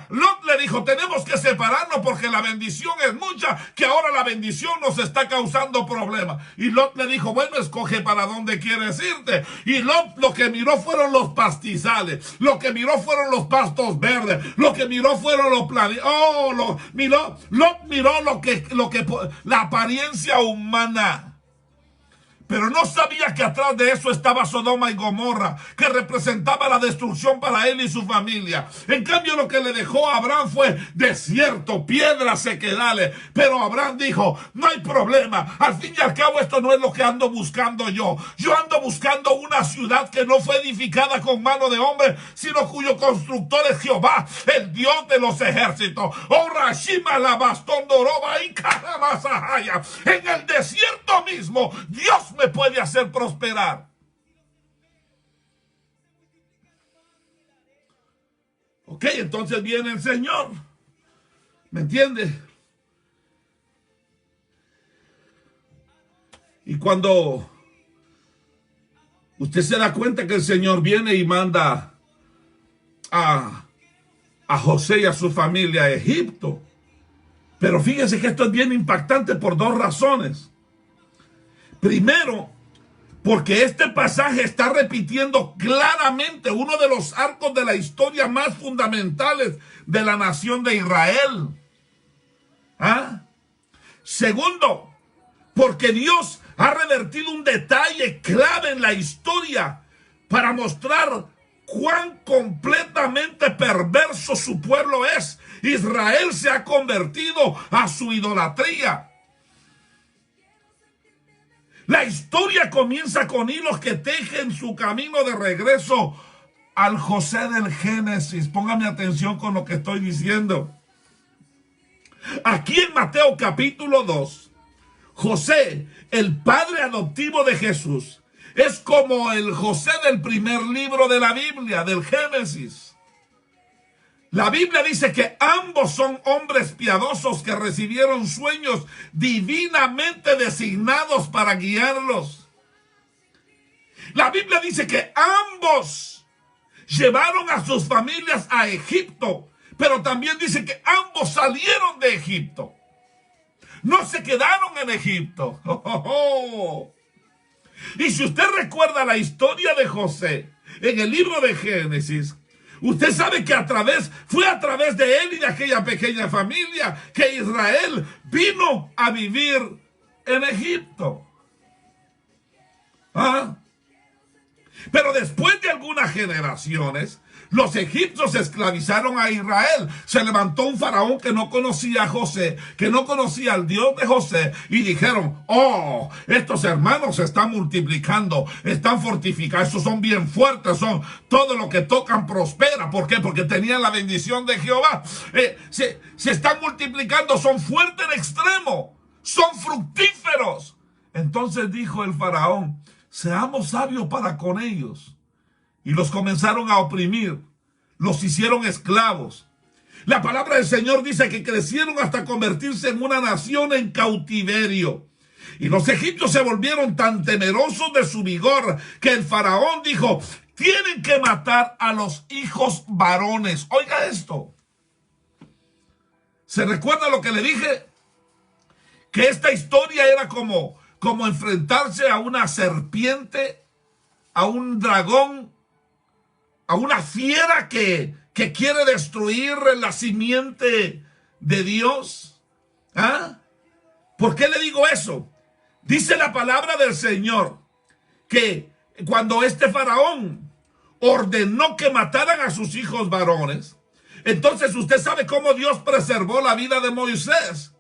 Lot le dijo, tenemos que separarnos porque la bendición es mucha, que ahora la bendición nos está causando problemas. Y Lot le dijo, bueno, escoge para dónde quieres irte. Y Lot lo que miró fueron los pastizales, lo que miró fueron los pastos verdes, lo que miró fueron los planes. Lot miró la apariencia humana. Pero no sabía que atrás de eso estaba Sodoma y Gomorra, que representaba la destrucción para él y su familia. En cambio, lo que le dejó a Abraham fue desierto, piedras, sequedales. Pero Abraham dijo, no hay problema. Al fin y al cabo, esto no es lo que ando buscando yo. Yo ando buscando una ciudad que no fue edificada con mano de hombre, sino cuyo constructor es Jehová, el Dios de los ejércitos. Oh, Rashima la bastón doroba y Karamasahaya. En el desierto mismo, Dios me puede hacer prosperar. Ok, entonces viene el Señor. ¿Me entiende? Y cuando usted se da cuenta que el Señor viene y manda a José y a su familia a Egipto. Pero fíjese que esto es bien impactante por dos razones. Primero, porque este pasaje está repitiendo claramente uno de los arcos de la historia más fundamentales de la nación de Israel. Segundo, porque Dios ha revertido un detalle clave en la historia para mostrar cuán completamente perverso su pueblo es. Israel se ha convertido a su idolatría. La historia comienza con hilos que tejen su camino de regreso al José del Génesis. Póngame atención con lo que estoy diciendo. Aquí en Mateo capítulo 2, José, el padre adoptivo de Jesús, es como el José del primer libro de la Biblia, del Génesis. La Biblia dice que ambos son hombres piadosos que recibieron sueños divinamente designados para guiarlos. La Biblia dice que ambos llevaron a sus familias a Egipto, pero también dice que ambos salieron de Egipto. No se quedaron en Egipto. Y si usted recuerda la historia de José en el libro de Génesis, usted sabe que fue a través de él y de aquella pequeña familia que Israel vino a vivir en Egipto. Pero después de algún algunas generaciones, los egipcios esclavizaron a Israel. Se levantó un faraón que no conocía a José, que no conocía al Dios de José, y dijeron: oh, estos hermanos se están multiplicando, están fortificados, estos son bien fuertes, son todo lo que tocan prospera. ¿Por qué? Porque tenían la bendición de Jehová. Se están multiplicando, son fuertes en extremo, son fructíferos. Entonces dijo el faraón: seamos sabios para con ellos. Y los comenzaron a oprimir, los hicieron esclavos. La palabra del Señor dice que crecieron hasta convertirse en una nación en cautiverio. Y los egipcios se volvieron tan temerosos de su vigor que el faraón dijo: tienen que matar a los hijos varones. Oiga esto. ¿Se recuerda lo que le dije? Que esta historia era como enfrentarse a una serpiente, a un dragón, a una fiera que quiere destruir la simiente de Dios. ¿Ah? ¿Por qué le digo eso? Dice la palabra del Señor que cuando este faraón ordenó que mataran a sus hijos varones, entonces usted sabe cómo Dios preservó la vida de Moisés.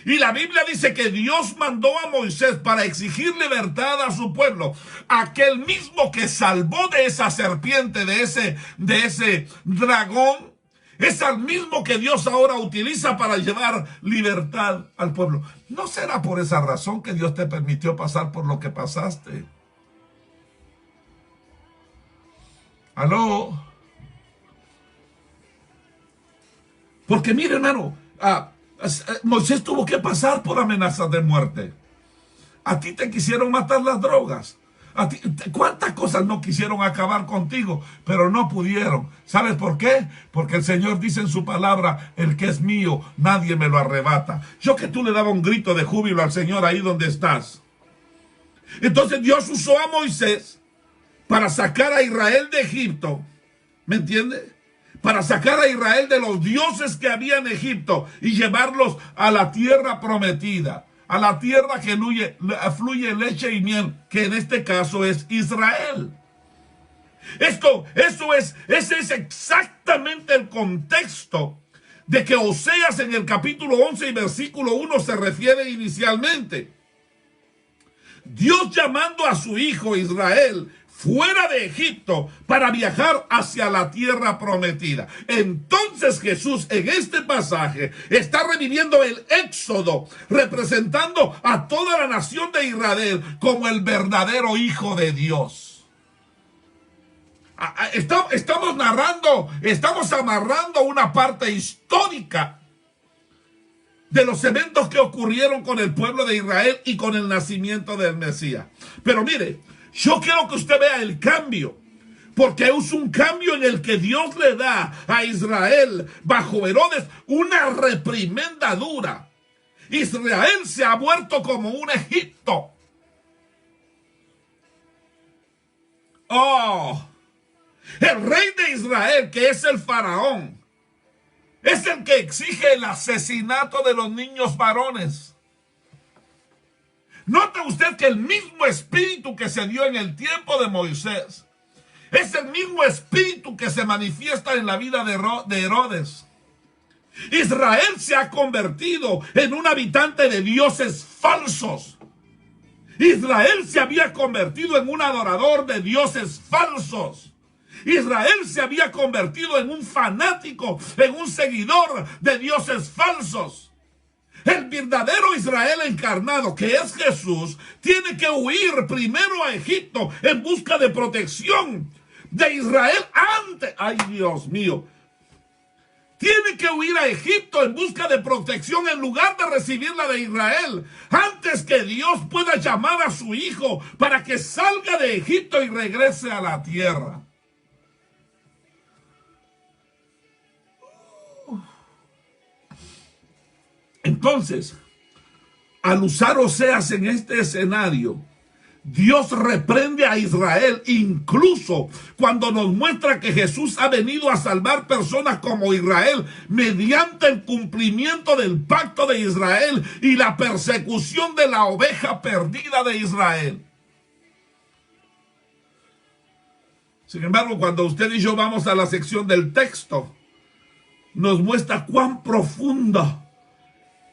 Y la Biblia dice que Dios mandó a Moisés para exigir libertad a su pueblo. Aquel mismo que salvó de esa serpiente, de ese dragón, es el mismo que Dios ahora utiliza para llevar libertad al pueblo. ¿No será por esa razón que Dios te permitió pasar por lo que pasaste? ¿Aló? Porque mire, hermano, Moisés tuvo que pasar por amenazas de muerte. A ti te quisieron matar las drogas. ¿Cuántas cosas no quisieron acabar contigo? Pero no pudieron. ¿Sabes por qué? Porque el Señor dice en su palabra: el que es mío, nadie me lo arrebata. Yo que tú le daba un grito de júbilo al Señor ahí donde estás. Entonces Dios usó a Moisés para sacar a Israel de Egipto. ¿Me entiende? Para sacar a Israel de los dioses que había en Egipto y llevarlos a la tierra prometida, a la tierra que fluye leche y miel, que en este caso es Israel. Ese es exactamente el contexto de que Oseas en el capítulo 11 y versículo 1 se refiere inicialmente. Dios llamando a su hijo Israel fuera de Egipto para viajar hacia la tierra prometida. Entonces Jesús en este pasaje está reviviendo el éxodo, representando a toda la nación de Israel como el verdadero Hijo de Dios. Estamos amarrando una parte histórica de los eventos que ocurrieron con el pueblo de Israel y con el nacimiento del Mesías. Pero mire, yo quiero que usted vea el cambio, porque es un cambio en el que Dios le da a Israel bajo Herodes una reprimenda dura. Israel se ha vuelto como un Egipto. Oh, el rey de Israel, que es el faraón, es el que exige el asesinato de los niños varones. Note usted que el mismo espíritu que se dio en el tiempo de Moisés es el mismo espíritu que se manifiesta en la vida de Herodes. Israel se ha convertido en un habitante de dioses falsos. Israel se había convertido en un adorador de dioses falsos. Israel se había convertido en un fanático, en un seguidor de dioses falsos. El verdadero Israel encarnado, que es Jesús, tiene que huir primero a Egipto en busca de protección de Israel antes. ¡Ay, Dios mío! Tiene que huir a Egipto en busca de protección en lugar de recibir la de Israel, antes que Dios pueda llamar a su hijo para que salga de Egipto y regrese a la tierra. Entonces, al usar Oseas en este escenario, Dios reprende a Israel incluso cuando nos muestra que Jesús ha venido a salvar personas como Israel mediante el cumplimiento del pacto de Israel y la persecución de la oveja perdida de Israel. Sin embargo, cuando usted y yo vamos a la sección del texto, nos muestra cuán profundo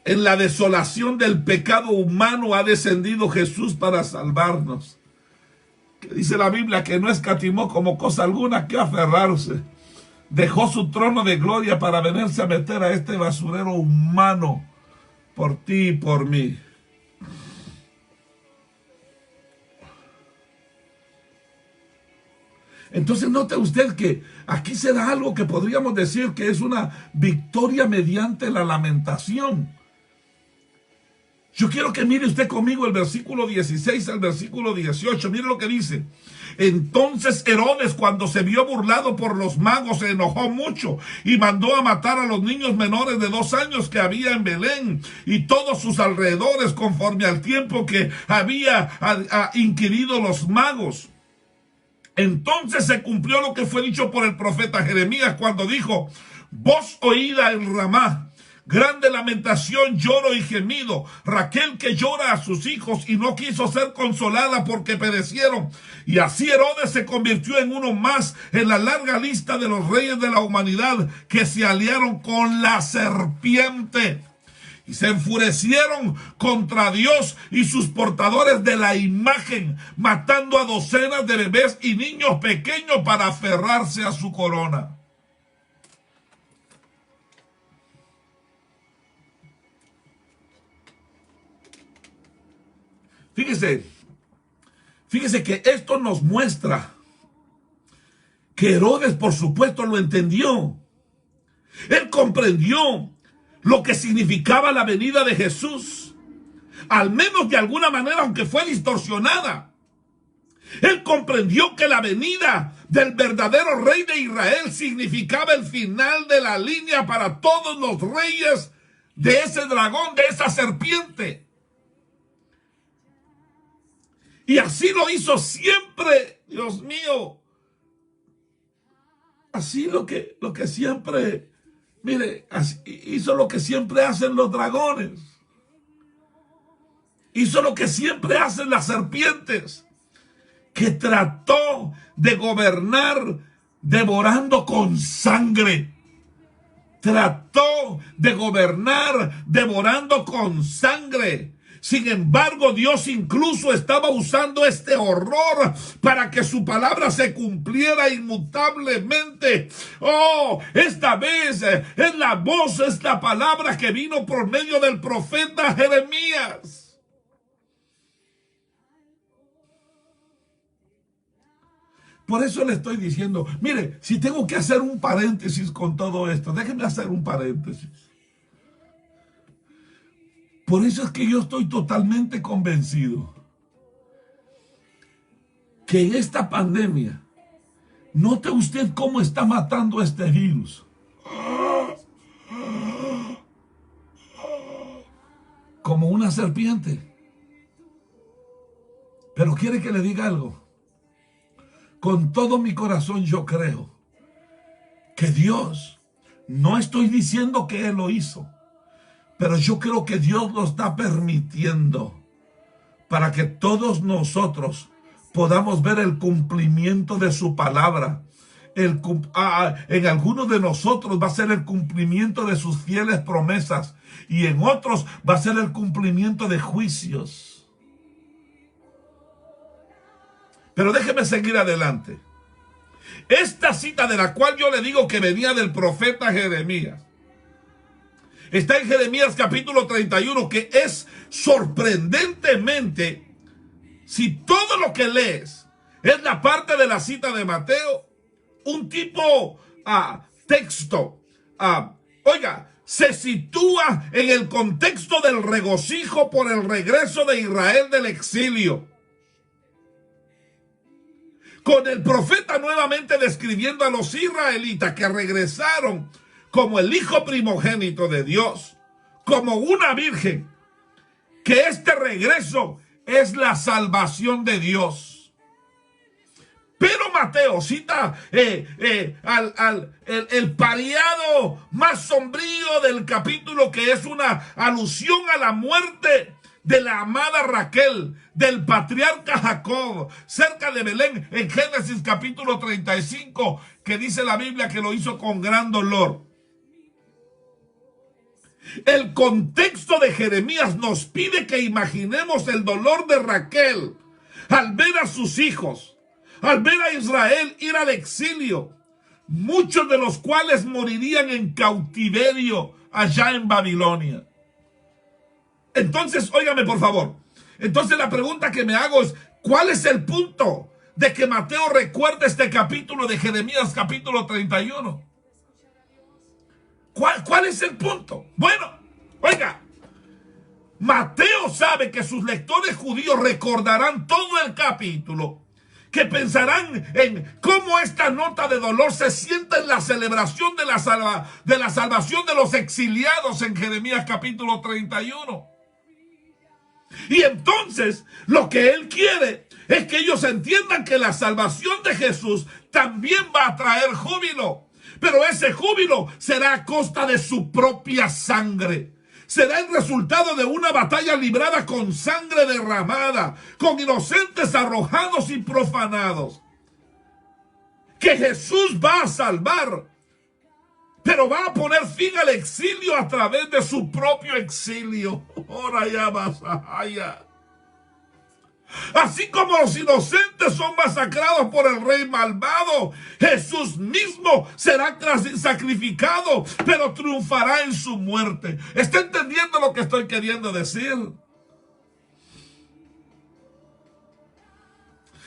en la desolación del pecado humano ha descendido Jesús para salvarnos. Que dice la Biblia que no escatimó como cosa alguna que aferrarse. Dejó su trono de gloria para venirse a meter a este basurero humano por ti y por mí. Entonces note usted que aquí se da algo que podríamos decir que es una victoria mediante la lamentación. Yo quiero que mire usted conmigo el versículo 16 al versículo 18. Mire lo que dice. Entonces Herodes, cuando se vio burlado por los magos, se enojó mucho y mandó a matar a los niños menores de 2 años que había en Belén y todos sus alrededores, conforme al tiempo que había inquirido los magos. Entonces se cumplió lo que fue dicho por el profeta Jeremías cuando dijo: voz oída en Ramá, grande lamentación, lloro y gemido. Raquel que llora a sus hijos y no quiso ser consolada porque perecieron. Y así Herodes se convirtió en uno más en la larga lista de los reyes de la humanidad que se aliaron con la serpiente. Y se enfurecieron contra Dios y sus portadores de la imagen, matando a docenas de bebés y niños pequeños para aferrarse a su corona. Fíjese que esto nos muestra que Herodes, por supuesto, lo entendió. Él comprendió lo que significaba la venida de Jesús, al menos de alguna manera, aunque fue distorsionada. Él comprendió que la venida del verdadero rey de Israel significaba el final de la línea para todos los reyes de ese dragón, de esa serpiente. Y así lo hizo siempre, Dios mío. Así lo que siempre, mire, hizo lo que siempre hacen los dragones. Hizo lo que siempre hacen las serpientes. Que trató de gobernar devorando con sangre. Trató de gobernar devorando con sangre. Sin embargo, Dios incluso estaba usando este horror para que su palabra se cumpliera inmutablemente. Oh, esta vez es la voz, es la palabra que vino por medio del profeta Jeremías. Por eso le estoy diciendo, mire, si tengo que hacer un paréntesis con todo esto, déjenme hacer un paréntesis. Por eso es que yo estoy totalmente convencido que en esta pandemia, note usted cómo está matando este virus. Como una serpiente. Pero quiere que le diga algo. Con todo mi corazón yo creo que Dios, no estoy diciendo que Él lo hizo, pero yo creo que Dios lo está permitiendo para que todos nosotros podamos ver el cumplimiento de su palabra. En algunos de nosotros va a ser el cumplimiento de sus fieles promesas y en otros va a ser el cumplimiento de juicios. Pero déjeme seguir adelante. Esta cita de la cual yo le digo que venía del profeta Jeremías, está en Jeremías capítulo 31, que es sorprendentemente, si todo lo que lees es la parte de la cita de Mateo, un tipo texto, oiga, se sitúa en el contexto del regocijo por el regreso de Israel del exilio. Con el profeta nuevamente describiendo a los israelitas que regresaron como el hijo primogénito de Dios, como una virgen, que este regreso es la salvación de Dios. Pero Mateo cita el pareado más sombrío del capítulo, que es una alusión a la muerte de la amada Raquel, del patriarca Jacob, cerca de Belén, en Génesis capítulo 35, que dice la Biblia que lo hizo con gran dolor. El contexto de Jeremías nos pide que imaginemos el dolor de Raquel al ver a sus hijos, al ver a Israel ir al exilio, muchos de los cuales morirían en cautiverio allá en Babilonia. Entonces, óigame por favor, entonces la pregunta que me hago es, ¿cuál es el punto de que Mateo recuerde este capítulo de Jeremías capítulo 31? ¿Cuál es el punto? Bueno, oiga, Mateo sabe que sus lectores judíos recordarán todo el capítulo, que pensarán en cómo esta nota de dolor se siente en la celebración de la salvación de los exiliados en Jeremías capítulo 31. Y entonces lo que él quiere es que ellos entiendan que la salvación de Jesús también va a traer júbilo. Pero ese júbilo será a costa de su propia sangre. Será el resultado de una batalla librada con sangre derramada, con inocentes arrojados y profanados. Que Jesús va a salvar, pero va a poner fin al exilio a través de su propio exilio. Ora ya vas allá. Así como los inocentes son masacrados por el rey malvado, Jesús mismo será sacrificado, pero triunfará en su muerte. ¿Está entendiendo lo que estoy queriendo decir?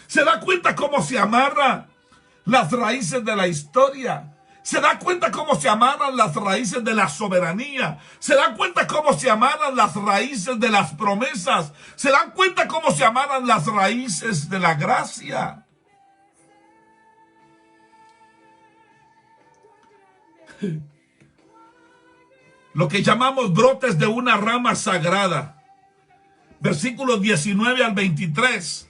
¿Se da cuenta cómo se amarran las raíces de la historia? ¿Se da cuenta cómo se amarran las raíces de la soberanía? ¿Se dan cuenta cómo se amarran las raíces de las promesas? ¿Se dan cuenta cómo se amarran las raíces de la gracia? Lo que llamamos brotes de una rama sagrada. Versículos 19 al 23.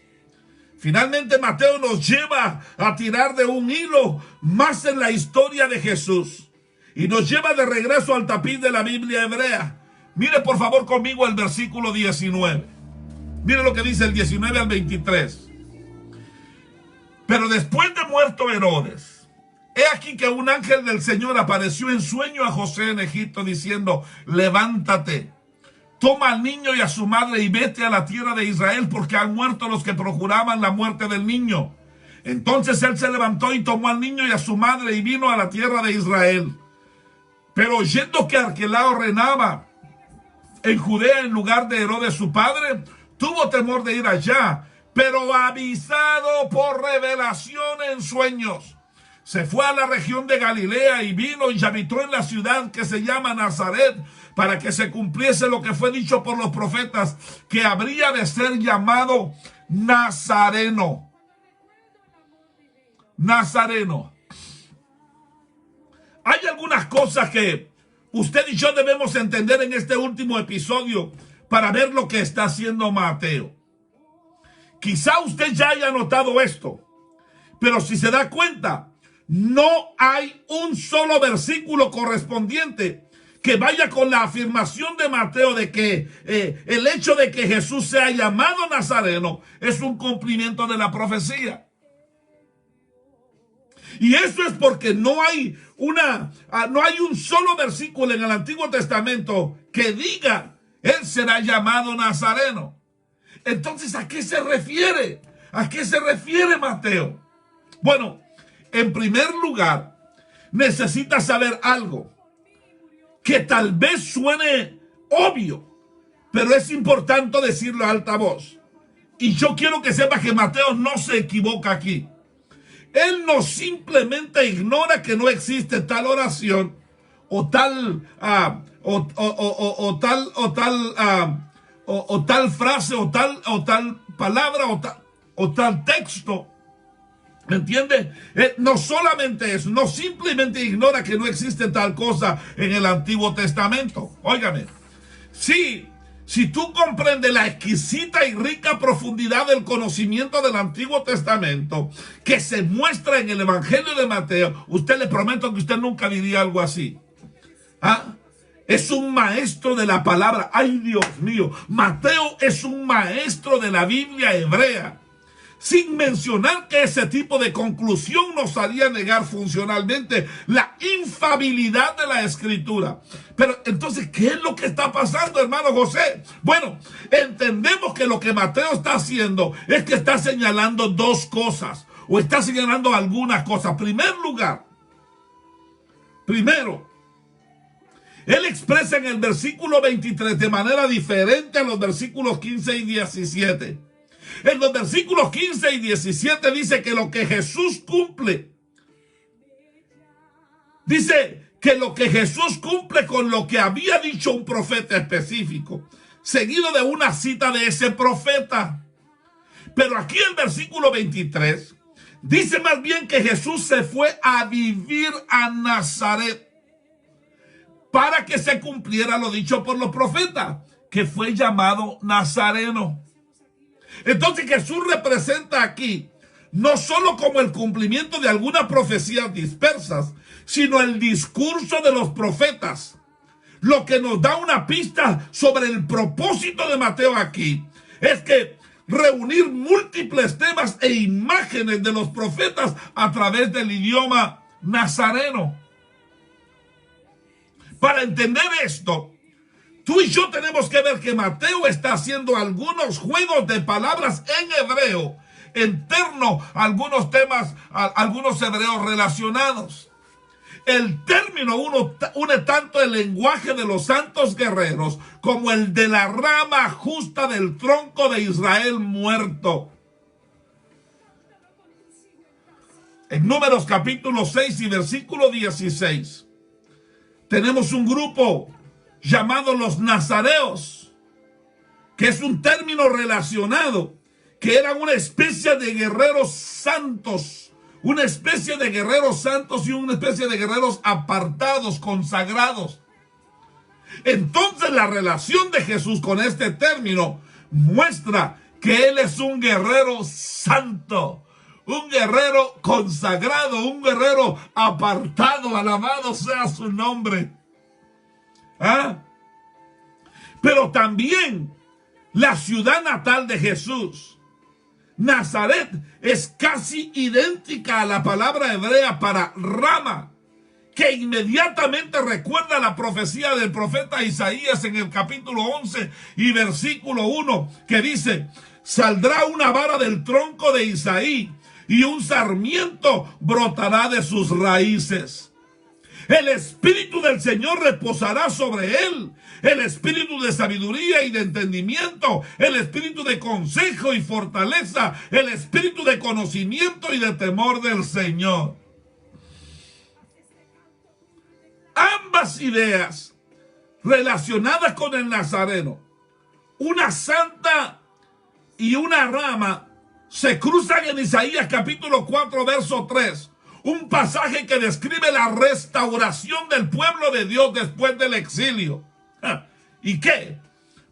Finalmente Mateo nos lleva a tirar de un hilo más en la historia de Jesús. Y nos lleva de regreso al tapiz de la Biblia hebrea. Mire por favor conmigo el versículo 19. Mire lo que dice el 19 al 23. Pero después de muerto Herodes, he aquí que un ángel del Señor apareció en sueño a José en Egipto diciendo, levántate. Toma al niño y a su madre y vete a la tierra de Israel, porque han muerto los que procuraban la muerte del niño. Entonces él se levantó y tomó al niño y a su madre y vino a la tierra de Israel. Pero oyendo que Arquelao reinaba en Judea en lugar de Herodes su padre, tuvo temor de ir allá, pero avisado por revelación en sueños, se fue a la región de Galilea y vino y habitó en la ciudad que se llama Nazaret, para que se cumpliese lo que fue dicho por los profetas, que habría de ser llamado Nazareno. Nazareno. Hay algunas cosas que usted y yo debemos entender en este último episodio para ver lo que está haciendo Mateo. Quizá usted ya haya notado esto, pero si se da cuenta, no hay un solo versículo correspondiente que vaya con la afirmación de Mateo de que el hecho de que Jesús sea llamado Nazareno es un cumplimiento de la profecía. Y eso es porque no hay un solo versículo en el Antiguo Testamento que diga, él será llamado Nazareno. Entonces, ¿a qué se refiere? ¿A qué se refiere Mateo? Bueno, en primer lugar, necesita saber algo que tal vez suene obvio, pero es importante decirlo a alta voz. Y yo quiero que sepa que Mateo no se equivoca aquí. Él no simplemente ignora que no existe tal oración o tal tal frase o tal palabra o tal texto. ¿Me entiende? No solamente eso, no simplemente ignora que no existe tal cosa en el Antiguo Testamento. Óigame, si tú comprendes la exquisita y rica profundidad del conocimiento del Antiguo Testamento que se muestra en el Evangelio de Mateo, usted le prometo que usted nunca diría algo así. es un maestro de la palabra. ¡Ay, Dios mío! Mateo es un maestro de la Biblia hebrea. Sin mencionar que ese tipo de conclusión nos haría negar funcionalmente la infalibilidad de la Escritura. Pero entonces, ¿qué es lo que está pasando, hermano José? Bueno, entendemos que lo que Mateo está haciendo es que está señalando dos cosas, o está señalando algunas cosas. En primer lugar, él expresa en el versículo 23 de manera diferente a los versículos 15 y 17. En los versículos 15 y 17 dice que lo que Jesús cumple, dice que lo que Jesús cumple con lo que había dicho un profeta específico, seguido de una cita de ese profeta. Pero aquí el versículo 23 dice más bien que Jesús se fue a vivir a Nazaret para que se cumpliera lo dicho por los profetas, que fue llamado Nazareno. Entonces Jesús representa aquí no solo como el cumplimiento de algunas profecías dispersas, sino el discurso de los profetas. Lo que nos da una pista sobre el propósito de Mateo aquí es que reunir múltiples temas e imágenes de los profetas a través del idioma nazareno. Para entender esto, tú y yo tenemos que ver que Mateo está haciendo algunos juegos de palabras en hebreo en torno a algunos temas, a algunos hebreos relacionados. El término une tanto el lenguaje de los santos guerreros como el de la rama justa del tronco de Israel muerto. En Números capítulo 6 y versículo 16, tenemos un grupo llamado los nazareos, que es un término relacionado, que eran una especie de guerreros santos, una especie de guerreros santos y una especie de guerreros apartados, consagrados. Entonces la relación de Jesús con este término muestra que Él es un guerrero santo, un guerrero consagrado, un guerrero apartado, alabado sea su nombre. Pero también la ciudad natal de Jesús, Nazaret, es casi idéntica a la palabra hebrea para Rama, que inmediatamente recuerda la profecía del profeta Isaías en el capítulo 11 y versículo 1, que dice: saldrá una vara del tronco de Isaí y un sarmiento brotará de sus raíces. El Espíritu del Señor reposará sobre él, el Espíritu de sabiduría y de entendimiento, el Espíritu de consejo y fortaleza, el Espíritu de conocimiento y de temor del Señor. Ambas ideas relacionadas con el nazareno, una santa y una rama, se cruzan en Isaías capítulo 4 verso 3, un pasaje que describe la restauración del pueblo de Dios después del exilio. ¿Y qué?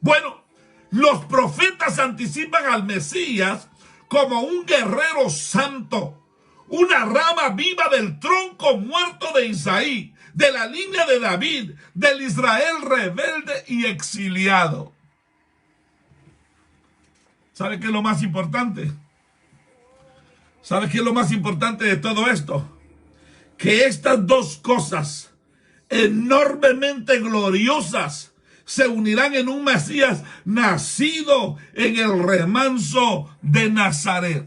Bueno, los profetas anticipan al Mesías como un guerrero santo, una rama viva del tronco muerto de Isaí, de la línea de David, del Israel rebelde y exiliado. ¿Sabe qué es lo más importante? ¿Sabe qué es lo más importante de todo esto? Que estas dos cosas enormemente gloriosas se unirán en un Mesías nacido en el remanso de Nazaret.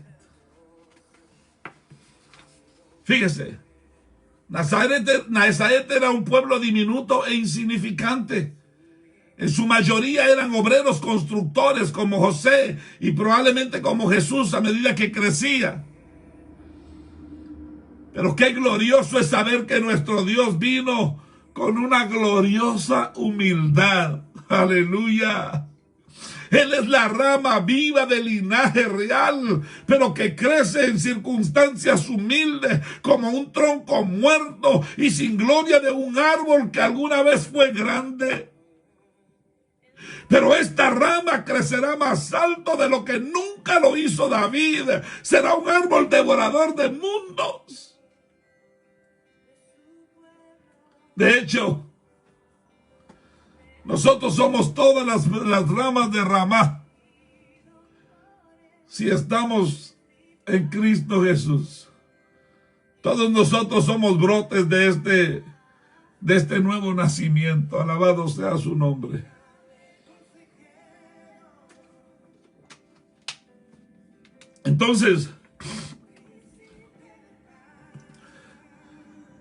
Fíjese, Nazaret era un pueblo diminuto e insignificante. En su mayoría eran obreros constructores como José y probablemente como Jesús a medida que crecía. Pero qué glorioso es saber que nuestro Dios vino con una gloriosa humildad. Aleluya. Él es la rama viva del linaje real, pero que crece en circunstancias humildes, como un tronco muerto y sin gloria de un árbol que alguna vez fue grande. Pero esta rama crecerá más alto de lo que nunca lo hizo David. Será un árbol devorador de mundos. De hecho, Nosotros somos todas las ramas de Ramá. Si estamos en Cristo Jesús, todos nosotros somos brotes de este nuevo nacimiento. Alabado sea su nombre. Entonces,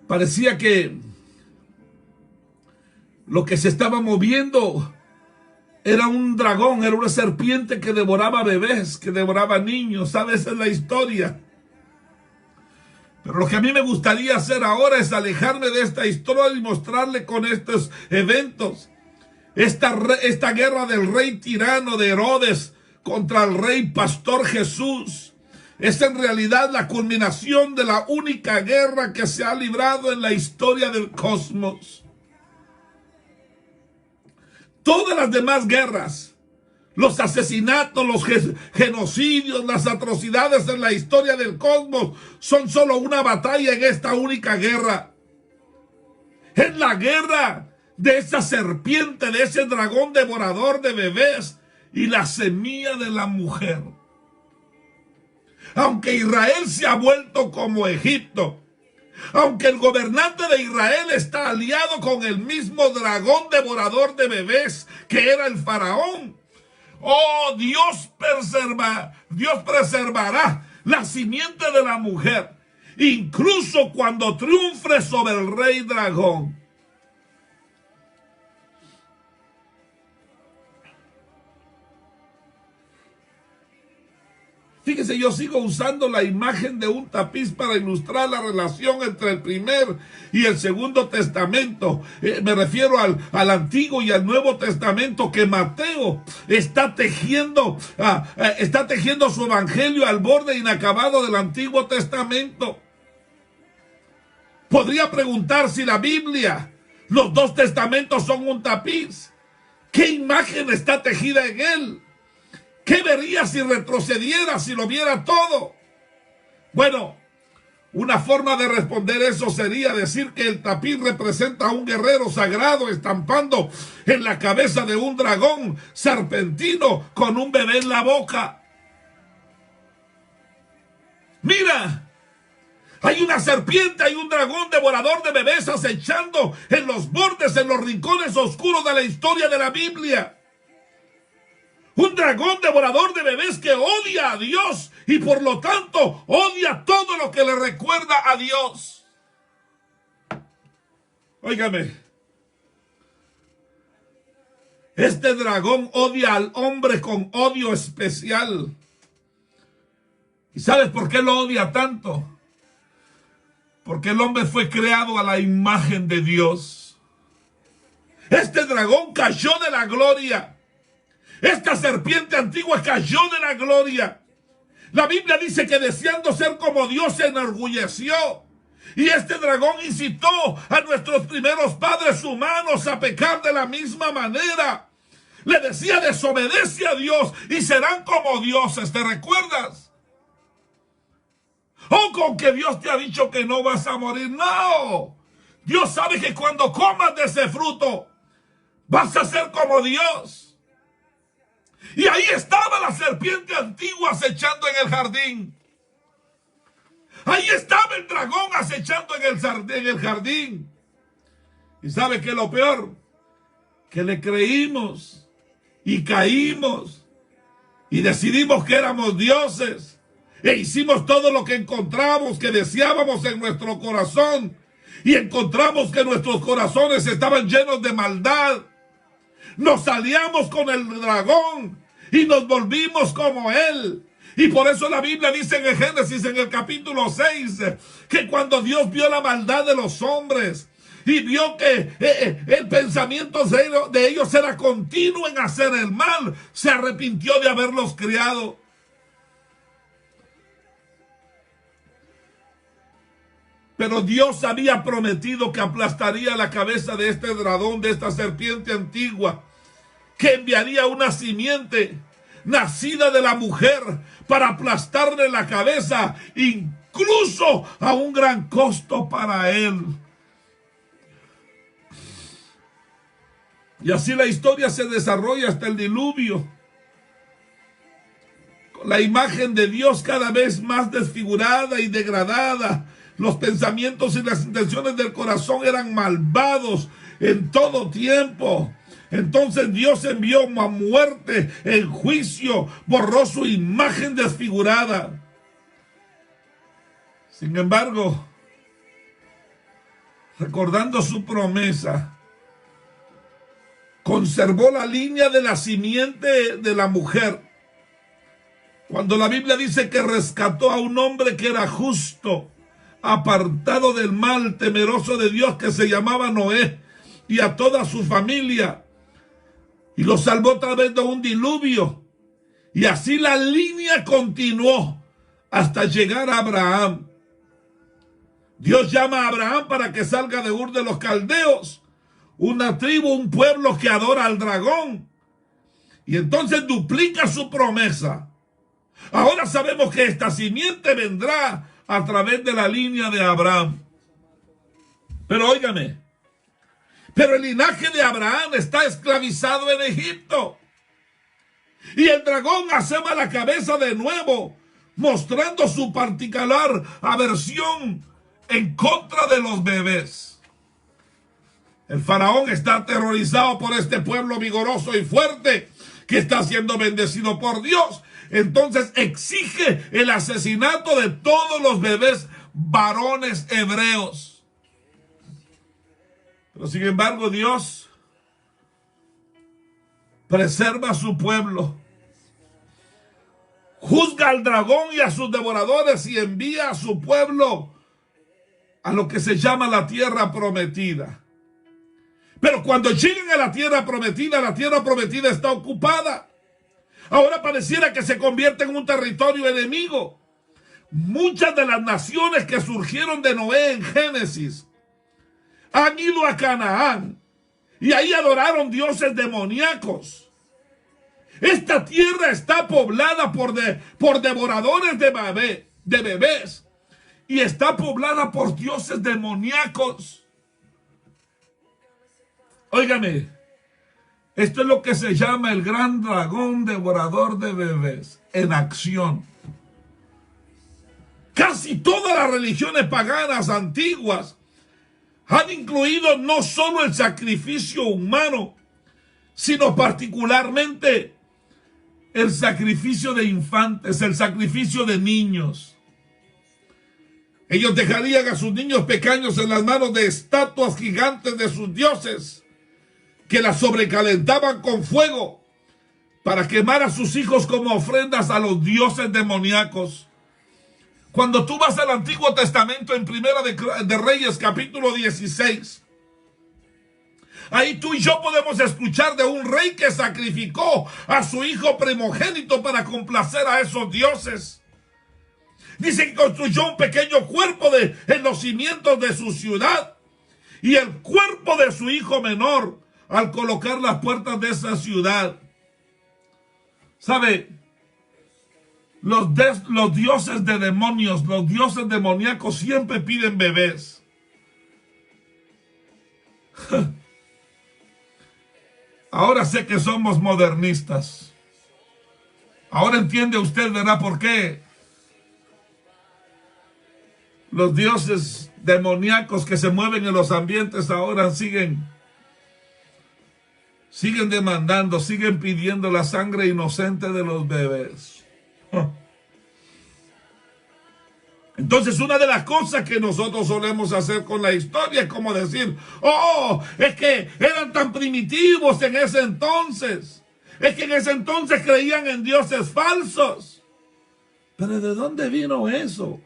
parecía que lo que se estaba moviendo era un dragón, era una serpiente que devoraba bebés, que devoraba niños. ¿Sabes? Esa es la historia. Pero lo que a mí me gustaría hacer ahora es alejarme de esta historia y mostrarle con estos eventos esta guerra del rey tirano de Herodes contra el rey pastor Jesús. Es en realidad la culminación de la única guerra que se ha librado en la historia del cosmos. Todas las demás guerras, los asesinatos, los genocidios, las atrocidades en la historia del cosmos son solo una batalla en esta única guerra. Es la guerra de esa serpiente, de ese dragón devorador de bebés y la semilla de la mujer. Aunque Israel se ha vuelto como Egipto, aunque el gobernante de Israel está aliado con el mismo dragón devorador de bebés que era el faraón, oh, Dios preservará la simiente de la mujer, incluso cuando triunfe sobre el rey dragón. Fíjese, yo sigo usando la imagen de un tapiz para ilustrar la relación entre el primer y el segundo testamento. Me refiero al Antiguo y al Nuevo Testamento, que Mateo está tejiendo su evangelio al borde inacabado del Antiguo Testamento. Podría preguntar si la Biblia, los dos testamentos son un tapiz. ¿Qué imagen está tejida en él? ¿Qué vería si retrocediera, si lo viera todo? Bueno, una forma de responder eso sería decir que el tapiz representa a un guerrero sagrado estampando en la cabeza de un dragón serpentino con un bebé en la boca. Mira, hay una serpiente, hay un dragón devorador de bebés acechando en los bordes, en los rincones oscuros de la historia de la Biblia. Un dragón devorador de bebés que odia a Dios y por lo tanto odia todo lo que le recuerda a Dios. Óigame, este dragón odia al hombre con odio especial. ¿Y sabes por qué lo odia tanto? Porque el hombre fue creado a la imagen de Dios. Este dragón cayó de la gloria. Esta serpiente antigua cayó de la gloria. La Biblia dice que deseando ser como Dios se enorgulleció. Y este dragón incitó a nuestros primeros padres humanos a pecar de la misma manera. Le decía: desobedece a Dios y serán como dioses. ¿Te recuerdas? O con que Dios te ha dicho que no vas a morir. No. Dios sabe que cuando comas de ese fruto vas a ser como Dios. Y ahí estaba la serpiente antigua acechando en el jardín. Ahí estaba el dragón acechando en el jardín. ¿Y sabe qué es lo peor? Que le creímos y caímos y decidimos que éramos dioses e hicimos todo lo que encontramos, que deseábamos en nuestro corazón, y encontramos que nuestros corazones estaban llenos de maldad. Nos aliamos con el dragón y nos volvimos como él. Y por eso la Biblia dice en el Génesis, en el capítulo 6, que cuando Dios vio la maldad de los hombres y vio que el pensamiento de ellos era continuo en hacer el mal, se arrepintió de haberlos criado. Pero Dios había prometido que aplastaría la cabeza de este dragón, de esta serpiente antigua, que enviaría una simiente nacida de la mujer para aplastarle la cabeza, incluso a un gran costo para él. Y así la historia se desarrolla hasta el diluvio, con la imagen de Dios cada vez más desfigurada y degradada. Los pensamientos y las intenciones del corazón eran malvados en todo tiempo. Entonces Dios envió a muerte, el juicio, borró su imagen desfigurada. Sin embargo, recordando su promesa, conservó la línea de la simiente de la mujer. Cuando la Biblia dice que rescató a un hombre que era justo, apartado del mal, temeroso de Dios, que se llamaba Noé, y a toda su familia, y lo salvó a través de un diluvio. Y así la línea continuó hasta llegar a Abraham. Dios llama a Abraham para que salga de Ur de los Caldeos, una tribu, un pueblo que adora al dragón. Y entonces duplica su promesa. Ahora sabemos que esta simiente vendrá a través de la línea de Abraham. Pero óigame, pero el linaje de Abraham está esclavizado en Egipto. Y el dragón asoma la cabeza de nuevo, mostrando su particular aversión en contra de los bebés. El faraón está aterrorizado por este pueblo vigoroso y fuerte que está siendo bendecido por Dios. Entonces exige el asesinato de todos los bebés varones hebreos. Pero sin embargo Dios preserva a su pueblo, juzga al dragón y a sus devoradores y envía a su pueblo a lo que se llama la tierra prometida. Pero cuando lleguen a la tierra prometida está ocupada. Ahora pareciera que se convierte en un territorio enemigo. Muchas de las naciones que surgieron de Noé en Génesis han ido a Canaán y ahí adoraron dioses demoníacos. Esta tierra está poblada por devoradores de bebés y está poblada por dioses demoníacos. Óigame, esto es lo que se llama el gran dragón devorador de bebés en acción. Casi todas las religiones paganas antiguas han incluido no solo el sacrificio humano, sino particularmente el sacrificio de infantes, el sacrificio de niños. Ellos dejarían a sus niños pequeños en las manos de estatuas gigantes de sus dioses, que las sobrecalentaban con fuego para quemar a sus hijos como ofrendas a los dioses demoníacos. Cuando tú vas al Antiguo Testamento en Primera de Reyes capítulo 16, ahí tú y yo podemos escuchar de un rey que sacrificó a su hijo primogénito para complacer a esos dioses. Dice que construyó un pequeño cuerpo en los cimientos de su ciudad y el cuerpo de su hijo menor al colocar las puertas de esa ciudad. ¿Sabe? Los dioses de demonios, los dioses demoníacos siempre piden bebés. Ahora sé que somos modernistas. Ahora entiende usted, ¿verdad? ¿Por qué los dioses demoníacos que se mueven en los ambientes ahora siguen demandando, siguen pidiendo la sangre inocente de los bebés? Entonces, una de las cosas que nosotros solemos hacer con la historia es como decir, oh, es que eran tan primitivos en ese entonces. Es que en ese entonces creían en dioses falsos. Pero ¿de dónde vino eso?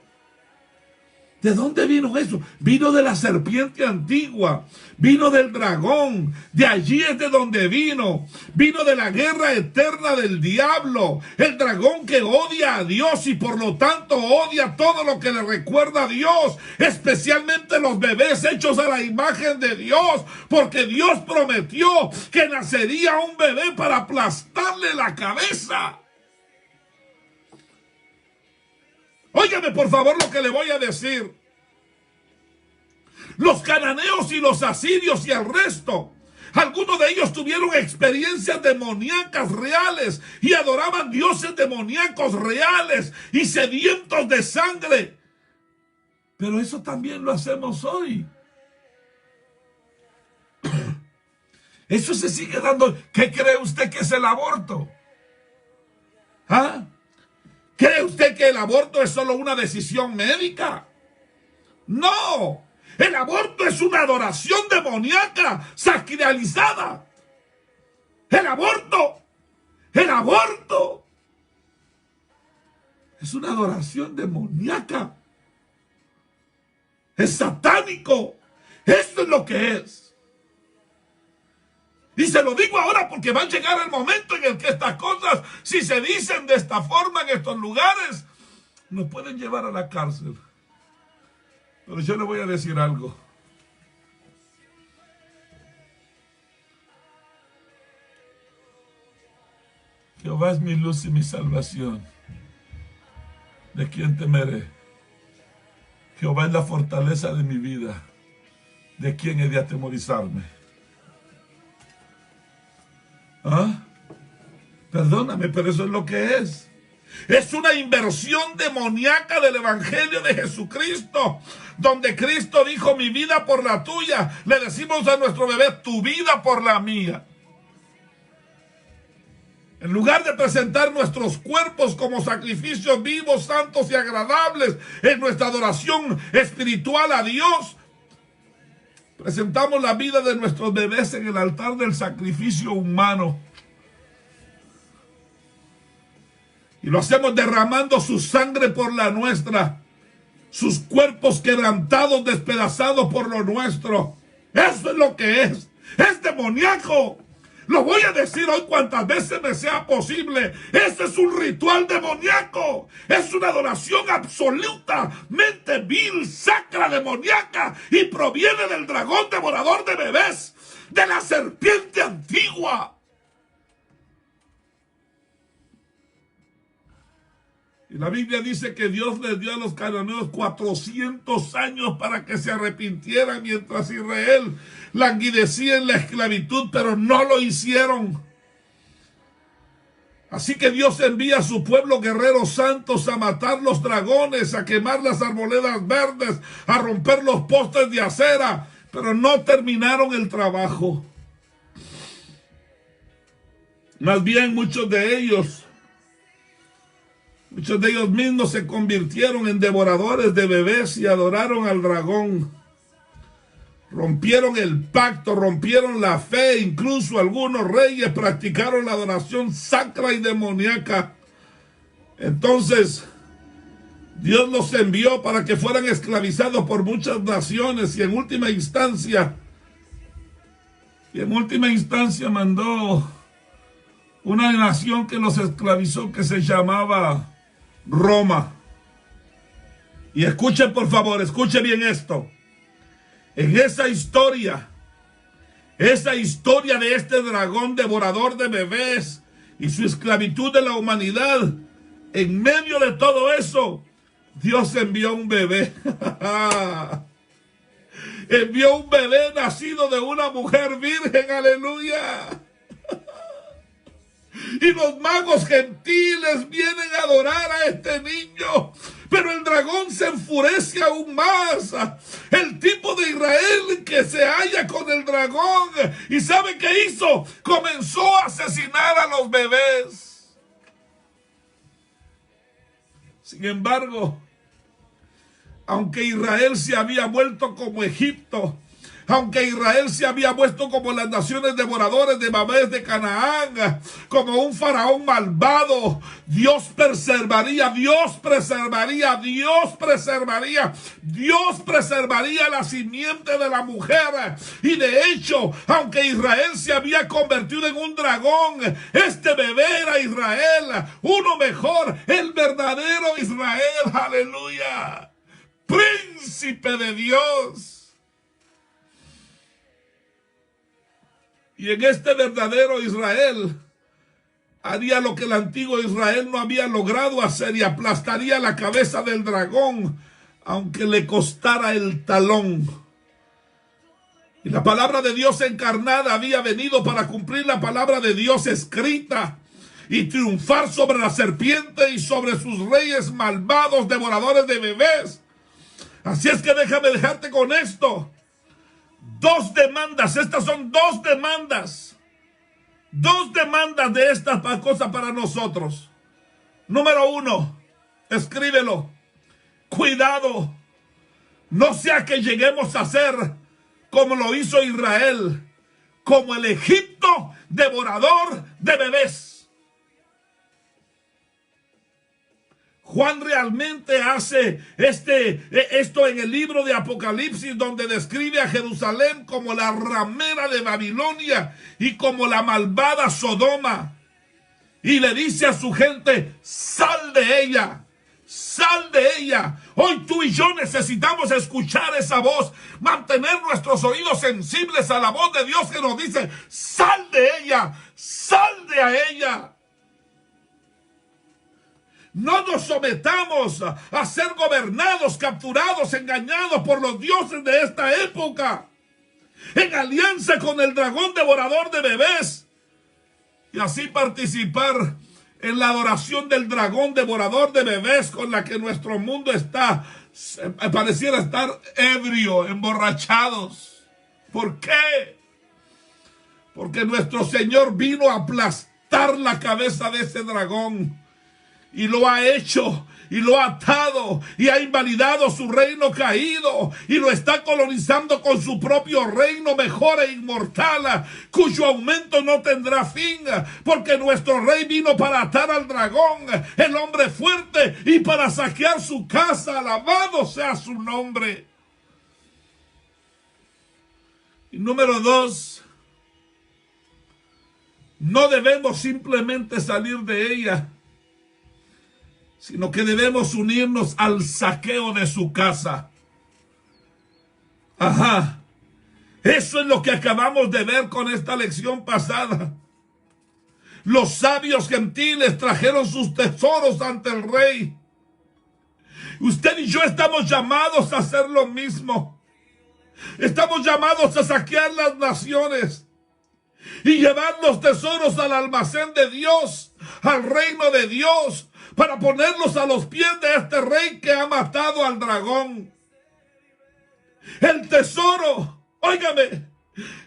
¿De dónde vino eso? Vino de la serpiente antigua, vino del dragón, de allí es de donde vino de la guerra eterna del diablo, el dragón que odia a Dios y por lo tanto odia todo lo que le recuerda a Dios, especialmente los bebés hechos a la imagen de Dios, porque Dios prometió que nacería un bebé para aplastarle la cabeza. Óigame por favor lo que le voy a decir. Los cananeos y los asirios y el resto Algunos de ellos tuvieron experiencias demoníacas reales y adoraban dioses demoníacos reales y sedientos de sangre. Pero eso también lo hacemos hoy. Eso se sigue dando. ¿Qué cree usted que es el aborto? ¿Ah? ¿Cree usted que el aborto es solo una decisión médica? No. El aborto es una adoración demoníaca, sacralizada. El aborto es una adoración demoníaca. Es satánico. Esto es lo que es. Y se lo digo ahora porque va a llegar el momento en el que estas cosas, si se dicen de esta forma en estos lugares, nos pueden llevar a la cárcel. Pero yo le voy a decir algo. Jehová es mi luz y mi salvación. ¿De quién temeré? Jehová es la fortaleza de mi vida. ¿De quién he de atemorizarme? ¿Ah? Perdóname, pero eso es lo que es. Es una inversión demoníaca del Evangelio de Jesucristo, donde Cristo dijo: mi vida por la tuya. Le decimos a nuestro bebé: tu vida por la mía. En lugar de presentar nuestros cuerpos como sacrificios vivos, santos y agradables en nuestra adoración espiritual a Dios, presentamos la vida de nuestros bebés en el altar del sacrificio humano. Y lo hacemos derramando su sangre por la nuestra, sus cuerpos quebrantados, despedazados por lo nuestro. Eso es lo que es demoníaco. Lo voy a decir hoy cuantas veces me sea posible. Este es un ritual demoníaco. Es una adoración absolutamente vil, sacra, demoníaca, y proviene del dragón devorador de bebés, de la serpiente antigua. Y la Biblia dice que Dios les dio a los cananeos 400 años para que se arrepintieran, mientras Israel languidecía en la esclavitud, pero no lo hicieron. Así que Dios envía a su pueblo guerreros santos a matar los dragones, a quemar las arboledas verdes, a romper los postes de acera, pero no terminaron el trabajo. Más bien muchos de ellos mismos se convirtieron en devoradores de bebés y adoraron al dragón. Rompieron el pacto, rompieron la fe. Incluso algunos reyes practicaron la adoración sacra y demoníaca. Entonces, Dios los envió para que fueran esclavizados por muchas naciones, y en última instancia mandó una nación que los esclavizó, que se llamaba Roma. Y escuchen, por favor, escuchen bien esto. En esa historia de este dragón devorador de bebés y su esclavitud de la humanidad, en medio de todo eso, Dios envió un bebé. Envió un bebé nacido de una mujer virgen, aleluya. Y los magos gentiles vienen a adorar a este niño. Pero el dragón se enfurece aún más. El tipo de Israel que se halla con el dragón. ¿Y sabe qué hizo? Comenzó a asesinar a los bebés. Sin embargo, aunque Israel se había vuelto como Egipto, aunque Israel se había vuelto como las naciones devoradores de bebés de Canaán, como un faraón malvado, Dios preservaría la simiente de la mujer. Y de hecho, aunque Israel se había convertido en un dragón, este bebé era Israel, uno mejor, el verdadero Israel, aleluya, príncipe de Dios. Y en este verdadero Israel haría lo que el antiguo Israel no había logrado hacer, y aplastaría la cabeza del dragón, aunque le costara el talón. Y la palabra de Dios encarnada había venido para cumplir la palabra de Dios escrita y triunfar sobre la serpiente y sobre sus reyes malvados, devoradores de bebés. Así es que déjame dejarte con esto. Dos demandas, estas son dos demandas. Dos demandas de estas cosas para nosotros. Número uno, escríbelo. Cuidado, no sea que lleguemos a ser como lo hizo Israel, como el Egipto devorador de bebés. Juan realmente hace esto en el libro de Apocalipsis, donde describe a Jerusalén como la ramera de Babilonia y como la malvada Sodoma. Y le dice a su gente, sal de ella, sal de ella. Hoy tú y yo necesitamos escuchar esa voz, mantener nuestros oídos sensibles a la voz de Dios que nos dice, sal de ella, sal de ella. No nos sometamos a ser gobernados, capturados, engañados por los dioses de esta época, en alianza con el dragón devorador de bebés, y así participar en la adoración del dragón devorador de bebés con la que nuestro mundo pareciera estar ebrio, emborrachados. ¿Por qué? Porque nuestro Señor vino a aplastar la cabeza de ese dragón. Y lo ha hecho, y lo ha atado, y ha invalidado su reino caído, y lo está colonizando con su propio reino mejor e inmortal, cuyo aumento no tendrá fin, porque nuestro rey vino para atar al dragón, el hombre fuerte, y para saquear su casa. Alabado sea su nombre. Y número dos, no debemos simplemente salir de ella, sino que debemos unirnos al saqueo de su casa. Ajá. Eso es lo que acabamos de ver con esta lección pasada. Los sabios gentiles trajeron sus tesoros ante el rey. Usted y yo estamos llamados a hacer lo mismo. Estamos llamados a saquear las naciones y llevar los tesoros al almacén de Dios, al reino de Dios, para ponerlos a los pies de este rey que ha matado al dragón. El tesoro, óigame,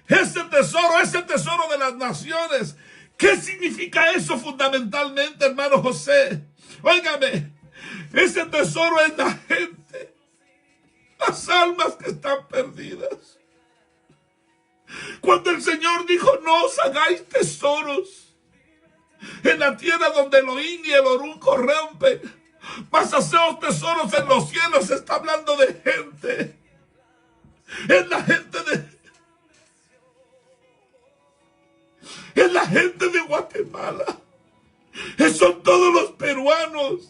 ese tesoro de las naciones. ¿Qué significa eso fundamentalmente, hermano José? Óigame, ese tesoro es la gente, las almas que están perdidas. Cuando el Señor dijo, no os hagáis tesoros en la tierra donde el oín y el orún corrompen, mas haceos tesoros en los cielos, está hablando de gente. Es la gente de Guatemala. Son todos los peruanos.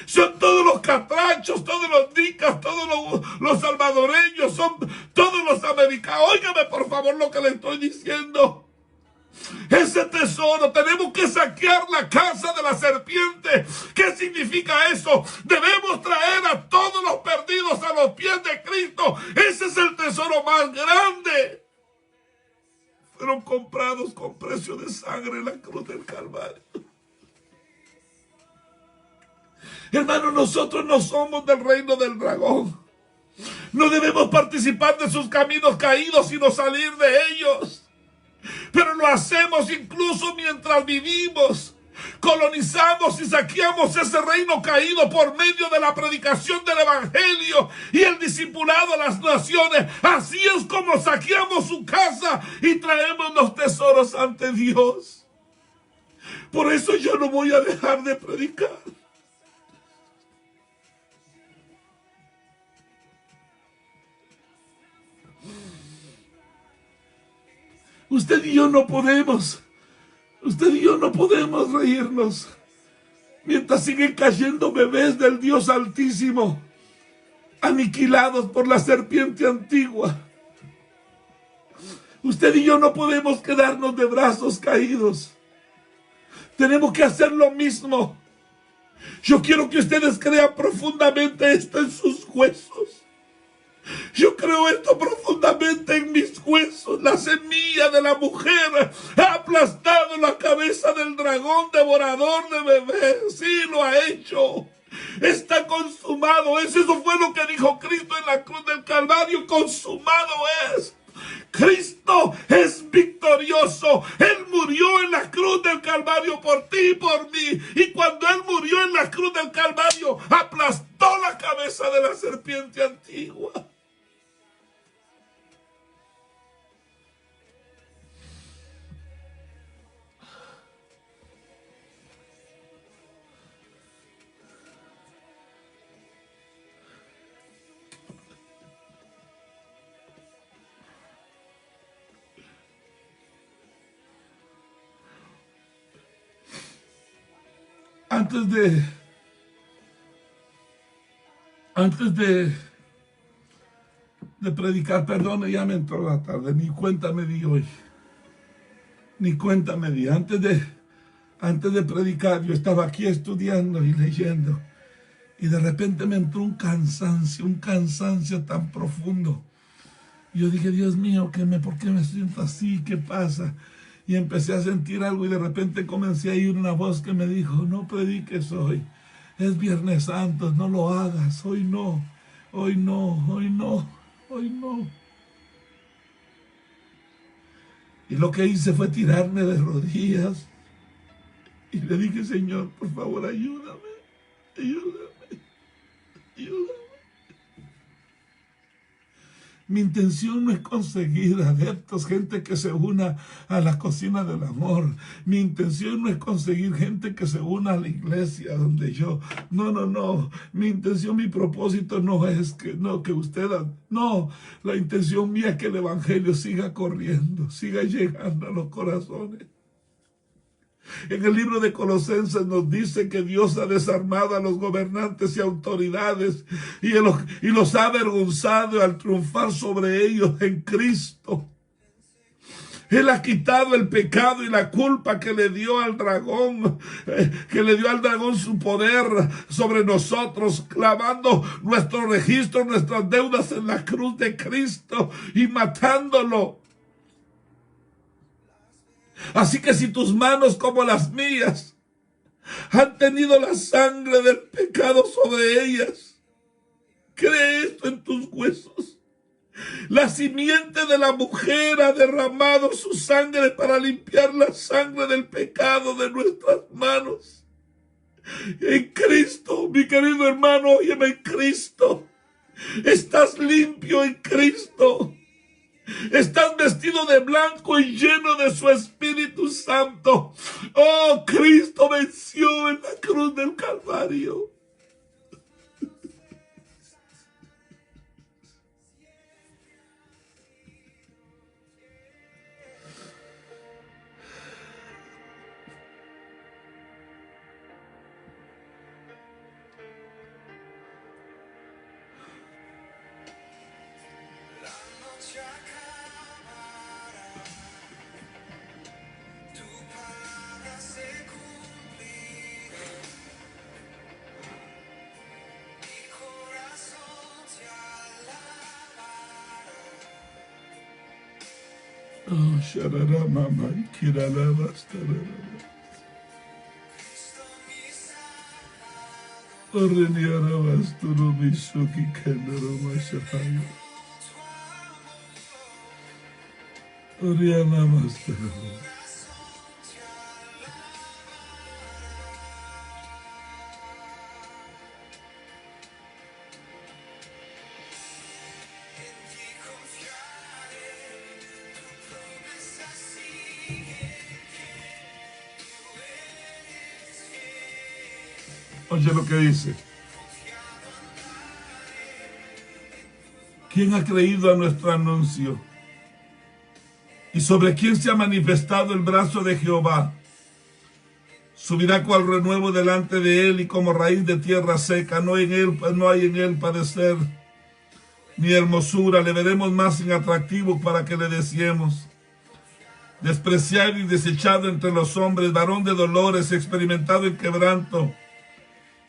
Son todos los catrachos, todos los nicas, todos los salvadoreños, son todos los americanos. Óigame por favor lo que le estoy diciendo. Ese tesoro, tenemos que saquear la casa de la serpiente. ¿Qué significa eso? Debemos traer a todos los perdidos a los pies de Cristo. Ese es el tesoro más grande. Fueron comprados con precio de sangre en la cruz del Calvario. Hermano, nosotros no somos del reino del dragón. No debemos participar de sus caminos caídos, sino salir de ellos. Pero lo hacemos incluso mientras vivimos. Colonizamos y saqueamos ese reino caído por medio de la predicación del evangelio y el discipulado a las naciones. Así es como saqueamos su casa y traemos los tesoros ante Dios. Por eso yo no voy a dejar de predicar. Usted y yo no podemos reírnos mientras siguen cayendo bebés del Dios Altísimo, aniquilados por la serpiente antigua. Usted y yo no podemos quedarnos de brazos caídos. Tenemos que hacer lo mismo. Yo quiero que ustedes crean profundamente esto en sus huesos. Yo creo esto profundamente en mis huesos. La semilla de la mujer ha aplastado la cabeza del dragón devorador de bebés. Sí, lo ha hecho. Está consumado es. Eso fue lo que dijo Cristo en la cruz del Calvario. Consumado es. Cristo es victorioso. Él murió en la cruz del Calvario por ti y por mí. Y cuando Él murió en la cruz del Calvario, aplastó la cabeza de la serpiente antigua. Antes de predicar, perdone, ya me entró la tarde, ni cuenta me di hoy. Ni cuenta me di. Antes de predicar, yo estaba aquí estudiando y leyendo. Y de repente me entró un cansancio tan profundo. Y yo dije, Dios mío, ¿por qué me siento así? ¿Qué pasa? Y empecé a sentir algo y de repente comencé a oír una voz que me dijo, no prediques hoy. Es Viernes Santo, no lo hagas. Hoy no, hoy no, hoy no, hoy no. Y lo que hice fue tirarme de rodillas. Y le dije, Señor, por favor, ayúdame, ayúdame, ayúdame. Mi intención no es conseguir adeptos, gente que se una a la cocina del amor. Mi intención no es conseguir gente que se una a la iglesia donde yo... No. Mi intención, mi propósito no es que usted... No, la intención mía es que el evangelio siga corriendo, siga llegando a los corazones. En el libro de Colosenses nos dice que Dios ha desarmado a los gobernantes y autoridades y los ha avergonzado al triunfar sobre ellos en Cristo. Él ha quitado el pecado y la culpa que le dio al dragón, su poder sobre nosotros, clavando nuestro registro, nuestras deudas en la cruz de Cristo y matándolo. Así que si tus manos como las mías han tenido la sangre del pecado sobre ellas, cree esto en tus huesos. La simiente de la mujer ha derramado su sangre para limpiar la sangre del pecado de nuestras manos. En Cristo, mi querido hermano, óyeme, en Cristo. Estás limpio en Cristo. Estás vestido de blanco y lleno de su Espíritu Santo. Oh, Cristo venció en la cruz del Calvario. Oh, sharara mama, kirala bastarara. Oreniara basturu misuki kendaro mashahayo. Oriana bastarara. Oye lo que dice. ¿Quién ha creído a nuestro anuncio? ¿Y sobre quién se ha manifestado el brazo de Jehová? Subirá cual renuevo delante de él y como raíz de tierra seca. No hay en él parecer ni hermosura. Le veremos más inatractivo para que le deseemos. Despreciado y desechado entre los hombres, varón de dolores, experimentado en quebranto.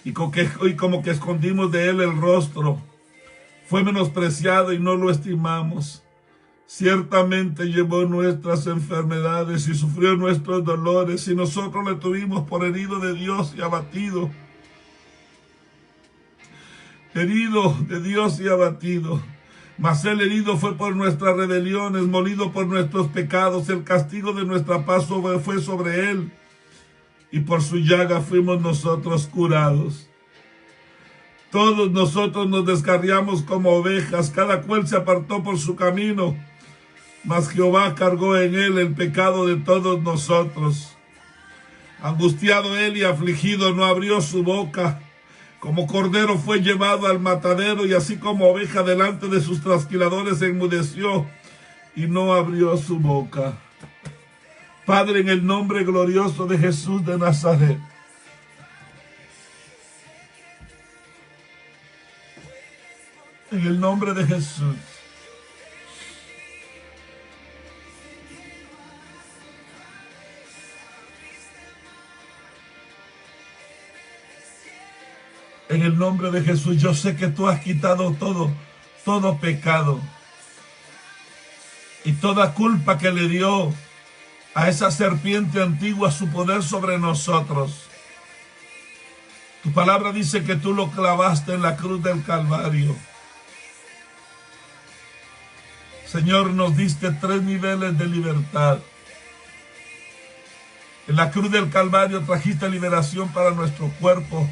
Y como que escondimos de él el rostro. Fue menospreciado y no lo estimamos. Ciertamente llevó nuestras enfermedades y sufrió nuestros dolores, y nosotros le tuvimos por herido de Dios y abatido. Herido de Dios y abatido. Mas el herido fue por nuestras rebeliones, molido por nuestros pecados. El castigo de nuestra paz fue sobre él, y por su llaga fuimos nosotros curados. Todos nosotros nos descarriamos como ovejas, cada cual se apartó por su camino, mas Jehová cargó en él el pecado de todos nosotros. Angustiado él y afligido, no abrió su boca. Como cordero fue llevado al matadero, y así como oveja delante de sus trasquiladores enmudeció y no abrió su boca. Padre, en el nombre glorioso de Jesús de Nazaret, en el nombre de Jesús, en el nombre de Jesús, yo sé que tú has quitado todo pecado y toda culpa que le dio a esa serpiente antigua su poder sobre nosotros. Tu palabra dice que tú lo clavaste en la cruz del Calvario. Señor, nos diste 3 niveles de libertad. En la cruz del Calvario trajiste liberación para nuestro cuerpo,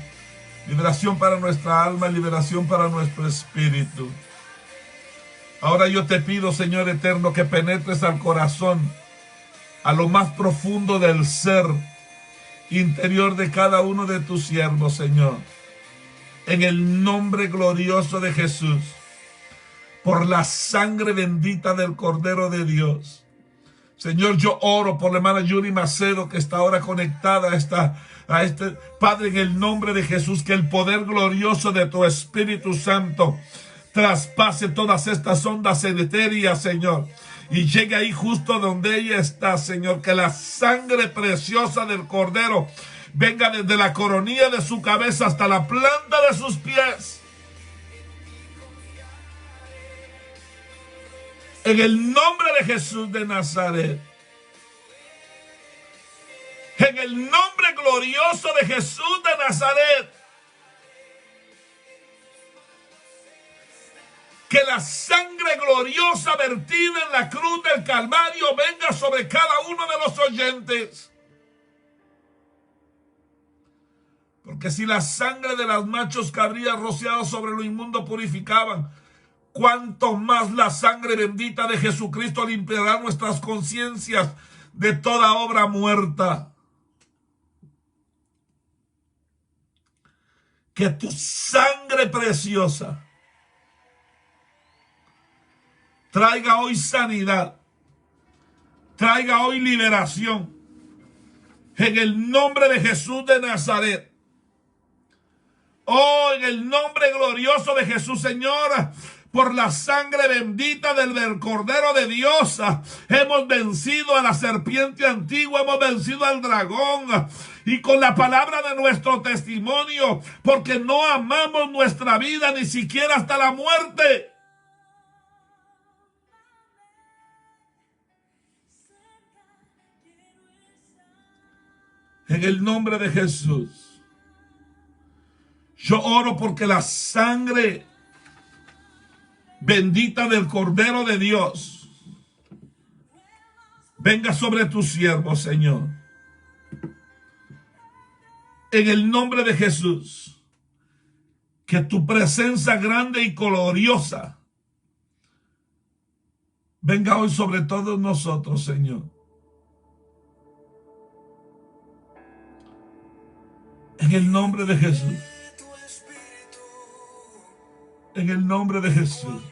liberación para nuestra alma, liberación para nuestro espíritu. Ahora yo te pido, Señor eterno, que penetres al corazón, a lo más profundo del ser interior de cada uno de tus siervos, Señor. En el nombre glorioso de Jesús, por la sangre bendita del Cordero de Dios. Señor, yo oro por la hermana Yuri Macedo, que está ahora conectada a este Padre, en el nombre de Jesús, que el poder glorioso de tu Espíritu Santo traspase todas estas ondas etéreas, Señor, y llegue ahí justo donde ella está, Señor. Que la sangre preciosa del Cordero venga desde la coronilla de su cabeza hasta la planta de sus pies. En el nombre de Jesús de Nazaret. En el nombre glorioso de Jesús de Nazaret. Que la sangre gloriosa vertida en la cruz del Calvario venga sobre cada uno de los oyentes. Porque si la sangre de las machos cabrías rociadas sobre lo inmundo purificaban, cuánto más la sangre bendita de Jesucristo limpiará nuestras conciencias de toda obra muerta. Que tu sangre preciosa traiga hoy sanidad, traiga hoy liberación, en el nombre de Jesús de Nazaret. Oh, en el nombre glorioso de Jesús, Señor, por la sangre bendita del Cordero de Dios, hemos vencido a la serpiente antigua, hemos vencido al dragón, y con la palabra de nuestro testimonio, porque no amamos nuestra vida ni siquiera hasta la muerte. En el nombre de Jesús, yo oro porque la sangre bendita del Cordero de Dios venga sobre tus siervos, Señor. En el nombre de Jesús, que tu presencia grande y gloriosa venga hoy sobre todos nosotros, Señor. En el nombre de Jesús. En el nombre de Jesús.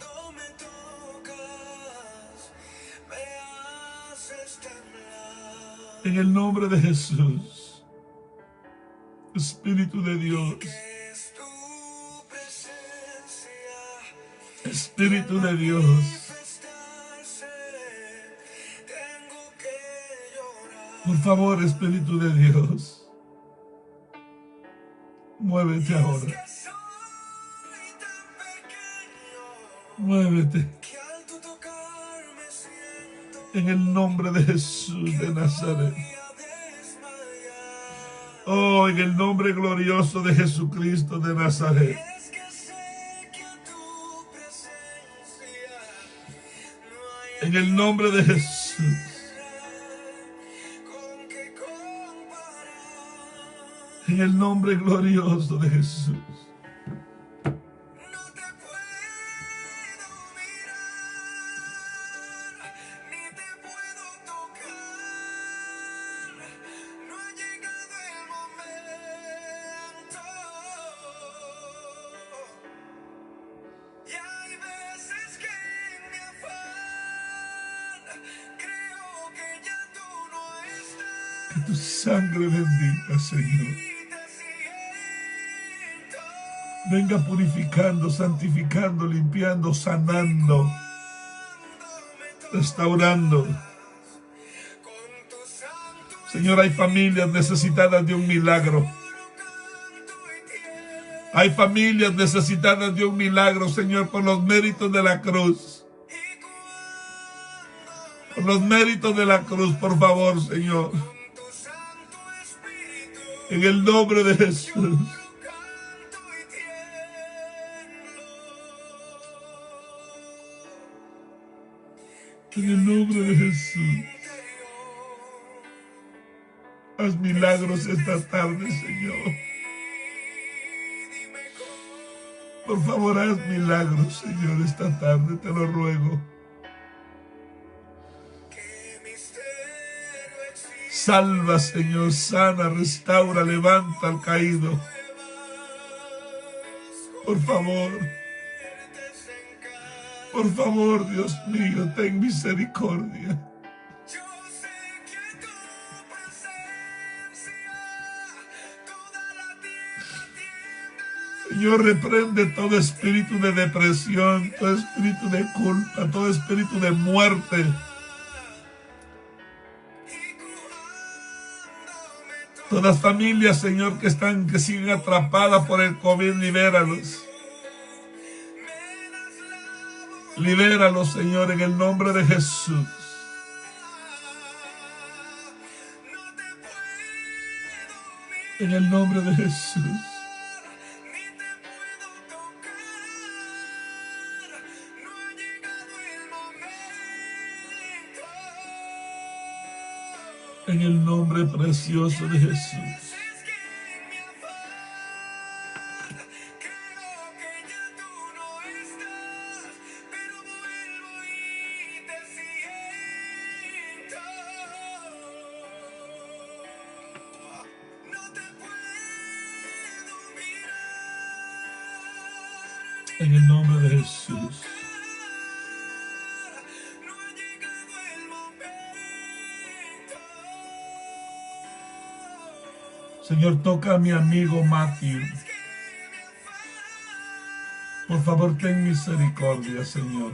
En el nombre de Jesús. Espíritu de Dios. Espíritu de Dios. Por favor, Espíritu de Dios. Muévete ahora. Muévete. En el nombre de Jesús de Nazaret. Oh, en el nombre glorioso de Jesucristo de Nazaret. En el nombre de Jesús. En el nombre glorioso de Jesús. Que tu sangre bendita, Señor, venga purificando, santificando, limpiando, sanando, restaurando. Señor, hay familias necesitadas de un milagro. Hay familias necesitadas de un milagro, Señor, por los méritos de la cruz. Por los méritos de la cruz, por favor, Señor. En el nombre de Jesús. En el nombre de Jesús. Haz milagros esta tarde, Señor. Por favor, haz milagros, Señor, esta tarde, te lo ruego. Salva, Señor, sana, restaura, levanta al caído. Por favor, Dios mío, ten misericordia. Señor, reprende todo espíritu de depresión, todo espíritu de culpa, todo espíritu de muerte. Todas familias, Señor, que siguen atrapadas por el COVID, libéralos. Libéralos, Señor, en el nombre de Jesús. En el nombre de Jesús. En el nombre precioso de Jesús. En el nombre de Jesús. Señor, toca a mi amigo Matthew. Por favor, ten misericordia, Señor.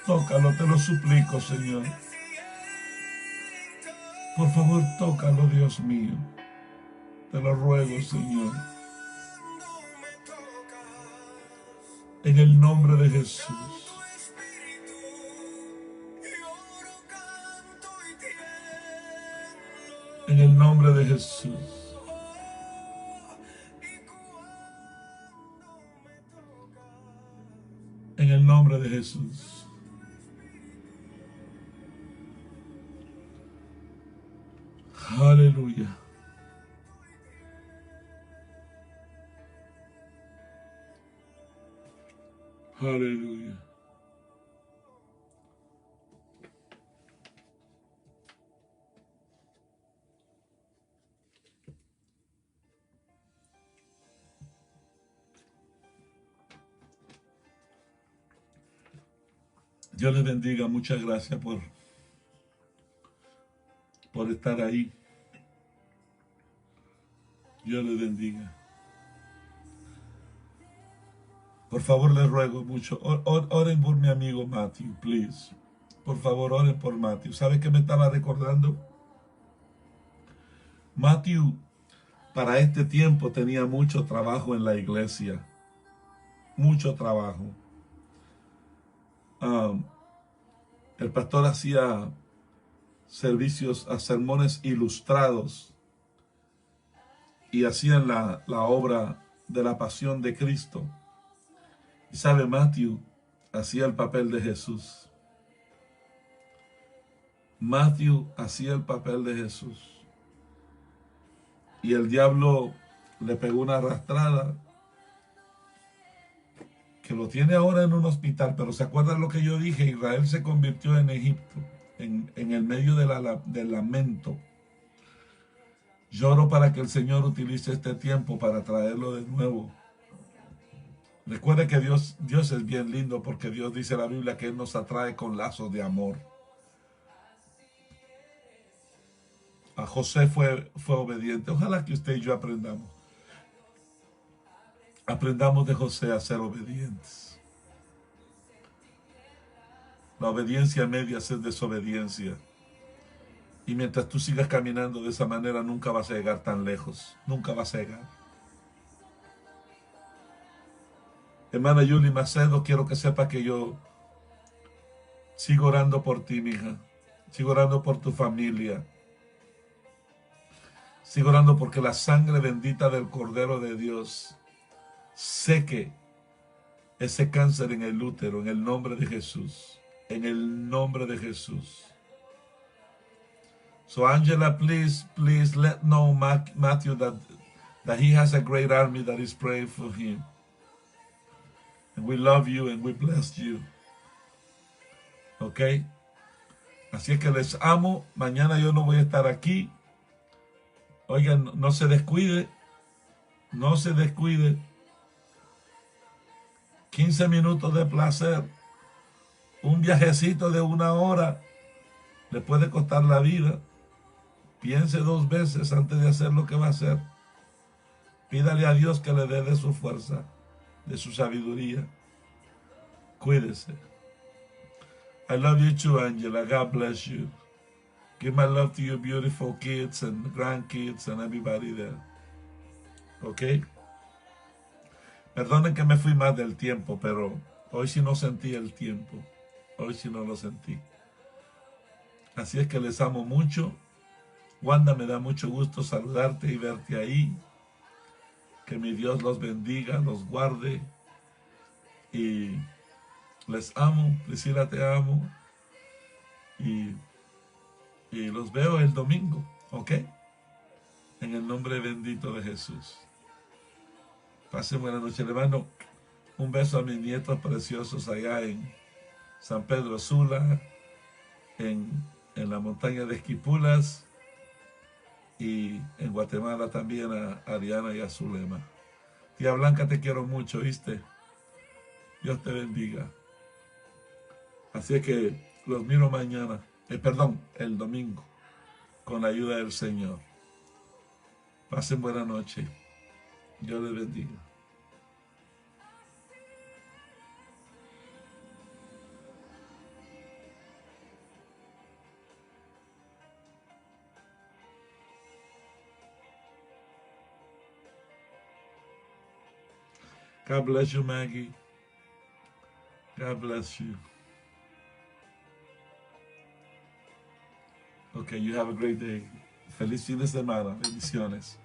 Tócalo, te lo suplico, Señor. Por favor, tócalo, Dios mío. Te lo ruego, Señor. En el nombre de Jesús. En el nombre de Jesús. En el nombre de Jesús. Aleluya. Aleluya. Dios les bendiga. Muchas gracias por estar ahí. Dios les bendiga. Por favor, les ruego mucho. Oren por mi amigo Matthew, please. Por favor, oren por Matthew. ¿Sabe qué me estaba recordando? Matthew, para este tiempo, tenía mucho trabajo en la iglesia. Mucho trabajo. um, el pastor hacía servicios a sermones ilustrados y hacían la obra de la pasión de Cristo. Y sabe, Matthew hacía el papel de Jesús. Matthew hacía el papel de Jesús. Y el diablo le pegó una arrastrada que lo tiene ahora en un hospital. Pero ¿se acuerdan lo que yo dije? Israel se convirtió en Egipto, en el medio del lamento. Lloro para que el Señor utilice este tiempo para traerlo de nuevo. Recuerde que Dios es bien lindo, porque Dios dice en la Biblia que Él nos atrae con lazos de amor. A José fue obediente. Ojalá que usted y yo aprendamos. Aprendamos de José a ser obedientes. La obediencia media es desobediencia. Y mientras tú sigas caminando de esa manera, nunca vas a llegar tan lejos. Nunca vas a llegar. Hermana Yuli Macedo, quiero que sepa que yo sigo orando por ti, mija. Sigo orando por tu familia. Sigo orando porque la sangre bendita del Cordero de Dios seque ese cáncer en el útero, en el nombre de Jesús. En el nombre de Jesús. So Angela, please let know Matthew that he has a great army that is praying for him. And we love you and we bless you. ¿Ok? Así es que les amo. Mañana yo no voy a estar aquí. Oigan, no se descuide. No se descuide. 15 minutos de placer. Un viajecito de 1 hora le puede costar la vida. Piense 2 veces antes de hacer lo que va a hacer. Pídale a Dios que le dé de su fuerza, de su sabiduría. Cuídese. I love you too, Angela. God bless you. Give my love to your beautiful kids and grandkids and everybody there. ¿Ok? Perdonen que me fui más del tiempo, pero hoy sí no sentí el tiempo. Hoy sí no lo sentí. Así es que les amo mucho. Wanda, me da mucho gusto saludarte y verte ahí. Que mi Dios los bendiga, los guarde. Y les amo. Priscila, te amo. Y los veo el domingo, ¿ok? En el nombre bendito de Jesús. Pasen buena noche, hermano. Un beso a mis nietos preciosos allá en San Pedro Sula, en la montaña de Esquipulas, y en Guatemala también a Ariana y a Zulema. Tía Blanca, te quiero mucho, ¿viste? Dios te bendiga. Así es que los miro mañana, el domingo, con la ayuda del Señor. Pasen buena noche. Dios les bendiga. God bless you, Maggie. God bless you. Okay, you have a great day. Feliz fin de semana. Bendiciones.